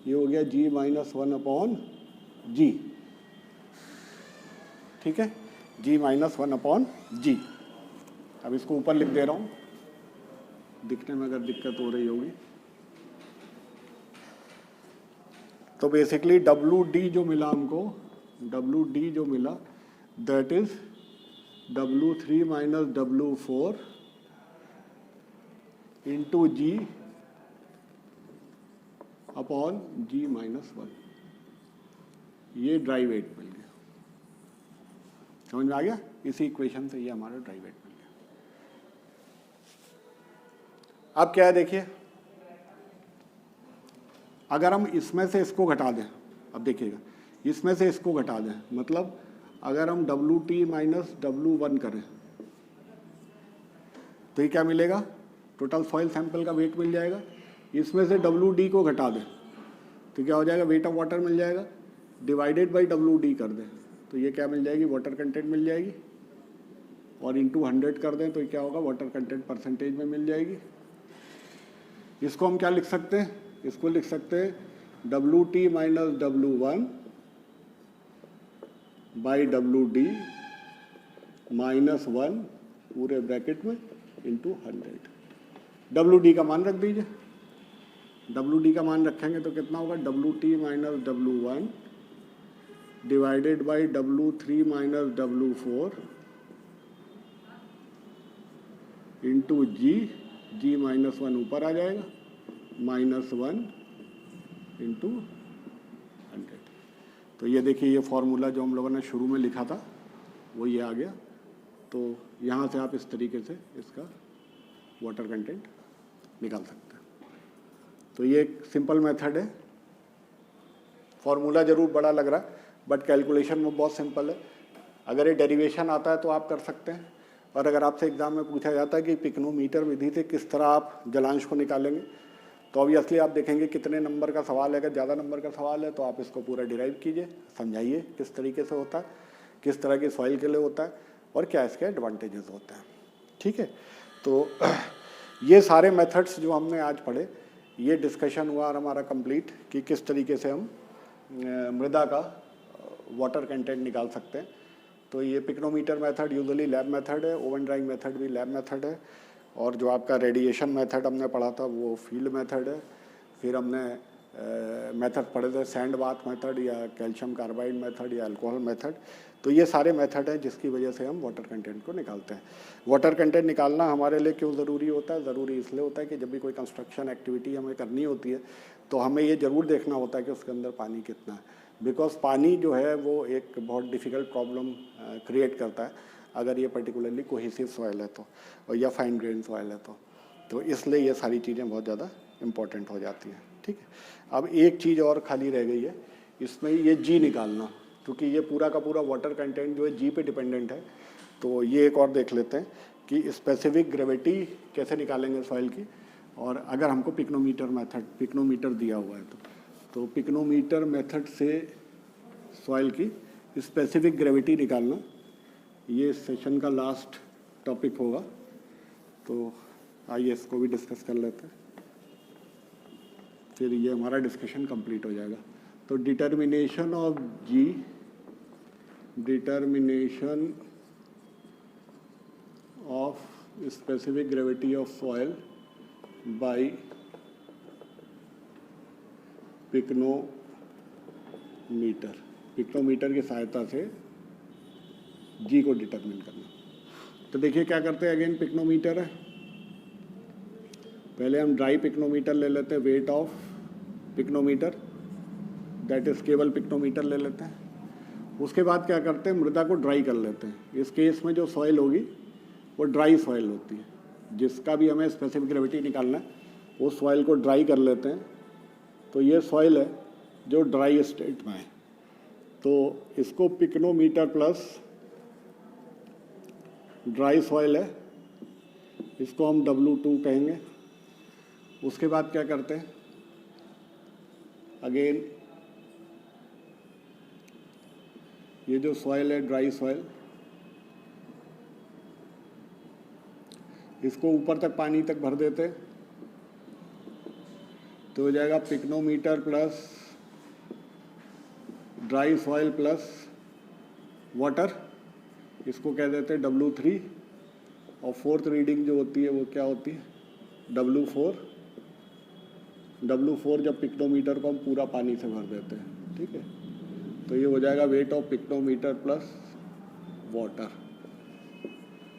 S1: ये हो गया G माइनस 1 अपॉन G, ठीक है, G माइनस 1 अपॉन G। अब इसको ऊपर लिख दे रहा हूँ, दिखने में अगर दिक्कत हो रही होगी। तो बेसिकली WD जो मिला हमको, WD जो मिला that is W3 minus W4 into G upon G minus 1। ये ड्राई वेट मिल गया, समझ में आ गया। इसी इक्वेशन से ये हमारा ड्राई वेट मिल गया। अब क्या है देखिए, अगर हम इसमें से इसको घटा दें, अब देखिएगा इसमें से इसको घटा दें, मतलब अगर हम WT माइनस W1 करें तो ये क्या मिलेगा, टोटल सॉइल सैंपल का वेट मिल जाएगा। इसमें से WD को घटा दें तो क्या हो जाएगा, वेट ऑफ वाटर मिल जाएगा, डिवाइडेड बाई WD कर दें तो ये क्या मिल जाएगी, वाटर कंटेंट मिल जाएगी, और इंटू 100 कर दें तो ये क्या होगा, वाटर कंटेंट परसेंटेज में मिल जाएगी। इसको हम क्या लिख सकते हैं, इसको लिख सकते हैं WT minus W1 by WD minus 1 पूरे ब्रैकेट में इंटू 100। WD का मान रख दीजिए, WD का मान रखेंगे तो कितना होगा, WT minus W1 divided by W3 minus W4 into G minus 1 ऊपर आ जाएगा, माइनस 1 इंटू 100। तो ये देखिए, ये फॉर्मूला जो हम लोगों ने शुरू में लिखा था वो ये आ गया। तो यहाँ से आप इस तरीके से इसका वाटर कंटेंट निकाल सकते हैं। तो ये एक सिंपल मेथड है, फॉर्मूला ज़रूर बड़ा लग रहा है बट कैलकुलेशन में बहुत सिंपल है। अगर ये डेरिवेशन आता है तो आप कर सकते हैं, और अगर आपसे एग्जाम में पूछा जाता है कि पिक्नोमीटर विधि से किस तरह आप जलांश को निकालेंगे तो ऑब्वियसली आप देखेंगे कितने नंबर का सवाल है। अगर ज़्यादा नंबर का सवाल है तो आप इसको पूरा डिराइव कीजिए, समझाइए किस तरीके से होता है, किस तरह की सॉइल के लिए होता है और क्या इसके एडवांटेजेस होते हैं। ठीक है, तो ये सारे मेथड्स जो हमने आज पढ़े, ये डिस्कशन हुआ और हमारा कंप्लीट कि किस तरीके से हम मृदा का वाटर कंटेंट निकाल सकते हैं। तो ये pycnometer method usually lab method है, ओवन ड्राइंग मेथड भी लैब मेथड है, और जो आपका रेडिएशन मेथड हमने पढ़ा था वो फील्ड मेथड है। फिर हमने मेथड पढ़े थे सैंड बाथ मेथड या कैल्शियम कार्बाइड मेथड या अल्कोहल मेथड। तो ये सारे मेथड हैं जिसकी वजह से हम वाटर कंटेंट को निकालते हैं। वाटर कंटेंट निकालना हमारे लिए क्यों ज़रूरी होता है, ज़रूरी इसलिए होता है कि जब भी कोई कंस्ट्रक्शन एक्टिविटी हमें करनी होती है तो हमें ये ज़रूर देखना होता है कि उसके अंदर पानी कितना है, बिकॉज पानी जो है वो एक बहुत डिफ़िकल्ट प्रॉब्लम क्रिएट करता है अगर ये पर्टिकुलरली कोहेसिव सॉइल है तो, और या फाइन ग्रेन सॉइल है तो इसलिए ये सारी चीज़ें बहुत ज़्यादा इम्पॉर्टेंट हो जाती हैं। ठीक है, अब एक चीज़ और खाली रह गई है इसमें, ये जी निकालना, क्योंकि ये पूरा का पूरा वाटर कंटेंट जो है जी पे डिपेंडेंट है। तो ये एक और देख लेते हैं कि स्पेसिफिक ग्रेविटी कैसे निकालेंगे सॉइल की, और अगर हमको पिक्नोमीटर दिया हुआ है तो पिक्नोमीटर मेथड से सॉइल की स्पेसिफिक ग्रेविटी निकालना, ये सेशन का लास्ट टॉपिक होगा। तो आइए इसको भी डिस्कस कर लेते हैं, फिर ये हमारा डिस्कशन कंप्लीट हो जाएगा। तो determination of G, determination of specific gravity of soil by pycnometer की सहायता से जी को डिटरमिन करना। तो देखिए क्या करते हैं, अगेन पिक्नोमीटर है, पहले हम ड्राई पिक्नोमीटर ले लेते हैं, weight of pycnometer, that is केवल पिक्नोमीटर ले लेते हैं। उसके बाद क्या करते हैं, मृदा को ड्राई कर लेते हैं। इस केस में जो सॉइल होगी वो ड्राई सॉइल होती है, जिसका भी हमें स्पेसिफिक ग्रेविटी निकालना है वो सॉइल को ड्राई कर लेते हैं। तो ये सॉइल है जो ड्राई स्टेट में है, तो इसको पिक्नोमीटर प्लस ड्राई सॉइल है, इसको हम W2 कहेंगे। उसके बाद क्या करते हैं, अगेन ये जो सॉइल है ड्राई सॉइल, इसको ऊपर तक पानी तक भर देते हैं, तो हो जाएगा pycnometer plus dry soil plus water, इसको कह देते हैं W3, और फोर्थ रीडिंग जो होती है वो क्या होती है, W4 जब पिक्नोमीटर को हम पूरा पानी से भर देते हैं। ठीक है, तो ये हो जाएगा weight of pycnometer plus water.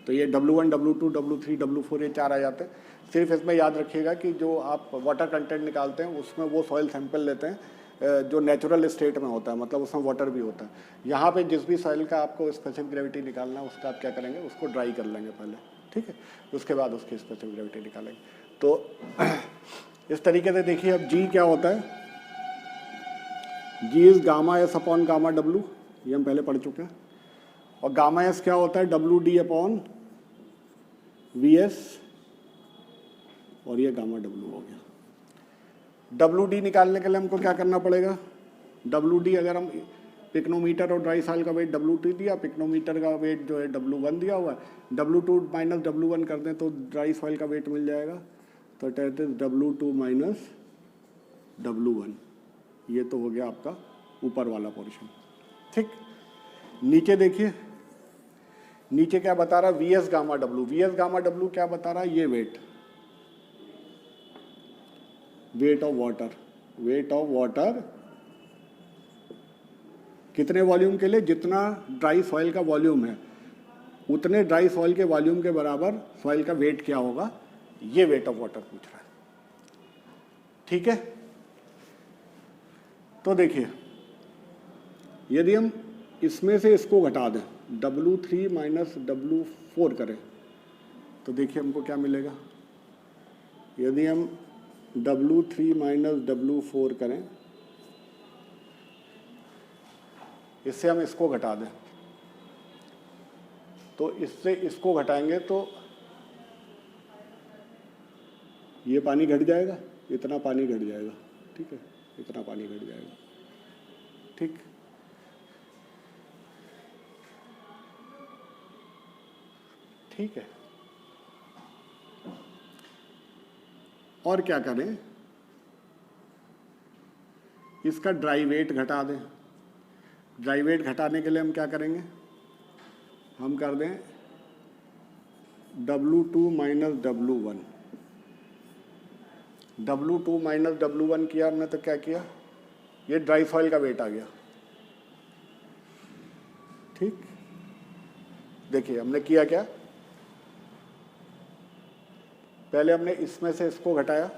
S1: तो ये W1, W2, W3, W4 ये 4 आ जाते हैं। सिर्फ इसमें याद रखिएगा कि जो आप वाटर कंटेंट निकालते हैं उसमें वो सॉइल सैंपल लेते हैं जो नेचुरल स्टेट में होता है, मतलब उसमें वाटर भी होता है। यहाँ पे जिस भी सॉइल का आपको स्पेसिफिक ग्रेविटी निकालना है उसका आप क्या करेंगे, उसको ड्राई कर लेंगे पहले। ठीक है, उसके बाद उसकी स्पेसिफिक ग्रेविटी निकालेंगे। तो इस तरीके से देखिए अब जी क्या होता है, G is gamma S upon gamma W, ये हम पहले पढ़ चुके हैं। और गामा एस क्या होता है, W D upon V S, और ये गामा डब्ल्यू हो गया। डब्ल्यू डी निकालने के लिए हमको क्या करना पड़ेगा, डब्ल्यू डी अगर हम पिक्नोमीटर और ड्राई सॉइल का वेट डब्ल्यू2 दिया, पिक्नोमीटर का वेट जो है डब्ल्यू1 दिया हुआ है, डब्ल्यू2 माइनस डब्ल्यू1 कर दें तो ड्राई सॉइल का वेट मिल जाएगा, तो इट इज डब्ल्यू2 माइनस डब्ल्यू1। ये तो हो गया आपका ऊपर वाला पोर्शन। ठीक, नीचे देखिए, नीचे क्या बता रहा है, V S gamma W. V S gamma W क्या बता रहा है, ये wait of water, wait of water कितने वॉल्यूम के लिए, जितना ड्राई सॉइल का वॉल्यूम है उतने ड्राई सॉइल के वॉल्यूम के बराबर सॉइल का वेट क्या होगा, ये वेट ऑफ वाटर पूछ रहा है। ठीक है, तो देखिए यदि हम इसमें से इसको घटा दें, W3 माइनस W4 करें, तो देखिए हमको क्या मिलेगा। यदि हम W3 माइनस W4 करें, इससे हम इसको घटा दें, तो इससे इसको घटाएंगे तो ये पानी घट जाएगा, इतना पानी घट जाएगा। ठीक है, इतना पानी घट जाएगा। ठीक, ठीक है। और क्या करें, इसका ड्राई वेट घटा दें। ड्राई वेट घटाने के लिए हम क्या करेंगे, हम कर दें W2 minus W1। W2 minus W1 किया हमने तो क्या किया, ये ड्राई सॉइल का वेट आ गया। ठीक, देखिए हमने किया क्या, पहले हमने इसमें से इसको घटाया,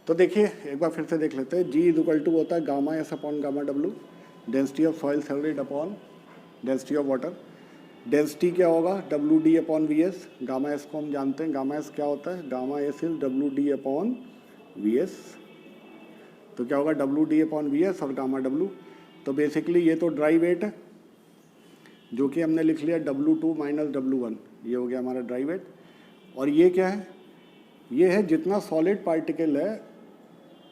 S1: तो देखिए एक बार फिर से देख लेते हैं। G इज इक्वल टू होता है gamma S upon gamma W, density of soil solid upon density of water. Density क्या होगा, W D upon V S. Gamma S को हम जानते हैं, गामा एस क्या होता है, gamma S is W D upon V S. तो क्या होगा, W D upon V S और गामा डब्ल्यू। तो बेसिकली ये तो ड्राई वेट है, जो कि हमने लिख लिया W2 माइनस W1, ये हो गया हमारा ड्राई वेट। और ये क्या है, ये है जितना सॉलिड पार्टिकल है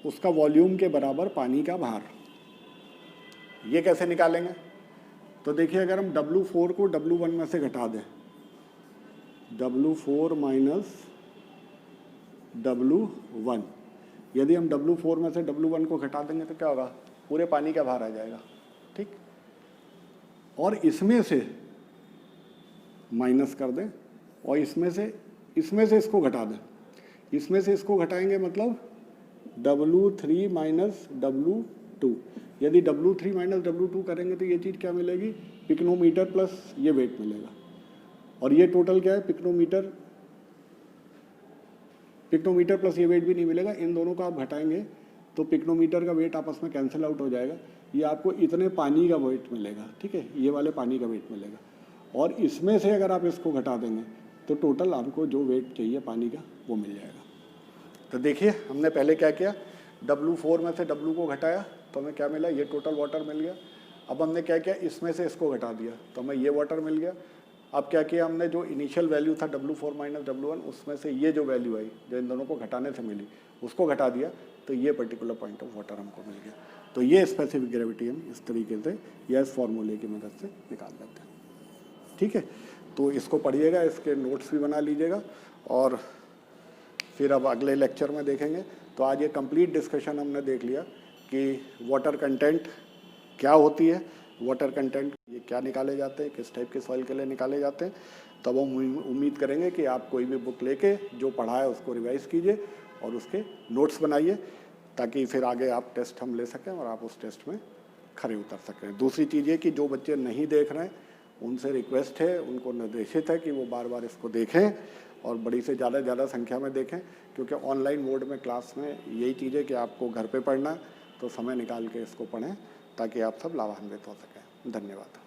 S1: उसका वॉल्यूम के बराबर पानी का भार। ये कैसे निकालेंगे, तो देखिए अगर हम W4 को W1 में से घटा दें, W4 माइनस W1, यदि हम W4 में से W1 को घटा देंगे तो क्या होगा, पूरे पानी का भार आ जाएगा। ठीक, और इसमें से माइनस कर दें और इसमें से इसको घटा दें। इसमें से इसको घटाएंगे मतलब W3 माइनस W2। यदि W3 माइनस W2 करेंगे तो ये चीज़ क्या मिलेगी, पिक्नोमीटर प्लस ये वेट मिलेगा। और ये टोटल क्या है, पिक्नोमीटर प्लस ये वेट भी नहीं मिलेगा, इन दोनों को आप घटाएंगे तो पिक्नोमीटर का वेट आपस में कैंसिल आउट हो जाएगा। ये आपको इतने पानी का वेट मिलेगा। ठीक है, ये वाले पानी का वेट मिलेगा। और इसमें से अगर आप इसको घटा देंगे तो टोटल आपको जो वेट चाहिए पानी का वो मिल जाएगा। तो देखिए हमने पहले क्या किया, W4 में से W को घटाया तो हमें क्या मिला, ये टोटल वाटर मिल गया। अब हमने क्या किया, इसमें से इसको घटा दिया तो हमें ये वाटर मिल गया। अब क्या किया हमने, जो इनिशियल वैल्यू था W4 माइनस W1, उसमें से ये जो वैल्यू आई जो इन दोनों को घटाने से मिली उसको घटा दिया तो ये पर्टिकुलर पॉइंट ऑफ वाटर हमको मिल गया। तो ये स्पेसिफिक ग्रेविटी हम इस तरीके से या इस फॉर्मूले की मदद से निकाल लेते हैं। ठीक है, तो इसको पढ़िएगा, इसके नोट्स भी बना लीजिएगा और फिर अब अगले लेक्चर में देखेंगे। तो आज ये कंप्लीट डिस्कशन हमने देख लिया कि वाटर कंटेंट क्या होती है, वाटर कंटेंट ये क्या निकाले जाते हैं, किस टाइप के सॉइल के लिए निकाले जाते हैं। तब हम उम्मीद करेंगे कि आप कोई भी बुक लेके जो पढ़ा है उसको रिवाइज़ कीजिए और उसके नोट्स बनाइए, ताकि फिर आगे आप टेस्ट हम ले सकें और आप उस टेस्ट में खरे उतर सकें। दूसरी चीज़ ये कि जो बच्चे नहीं देख रहे हैं उनसे रिक्वेस्ट है, उनको निर्देशित है कि वो बार बार इसको देखें और बड़ी से ज़्यादा संख्या में देखें, क्योंकि ऑनलाइन मोड में क्लास में यही चीज़ है कि आपको घर पे पढ़ना है, तो समय निकाल के इसको पढ़ें ताकि आप सब लाभान्वित हो सकें। धन्यवाद।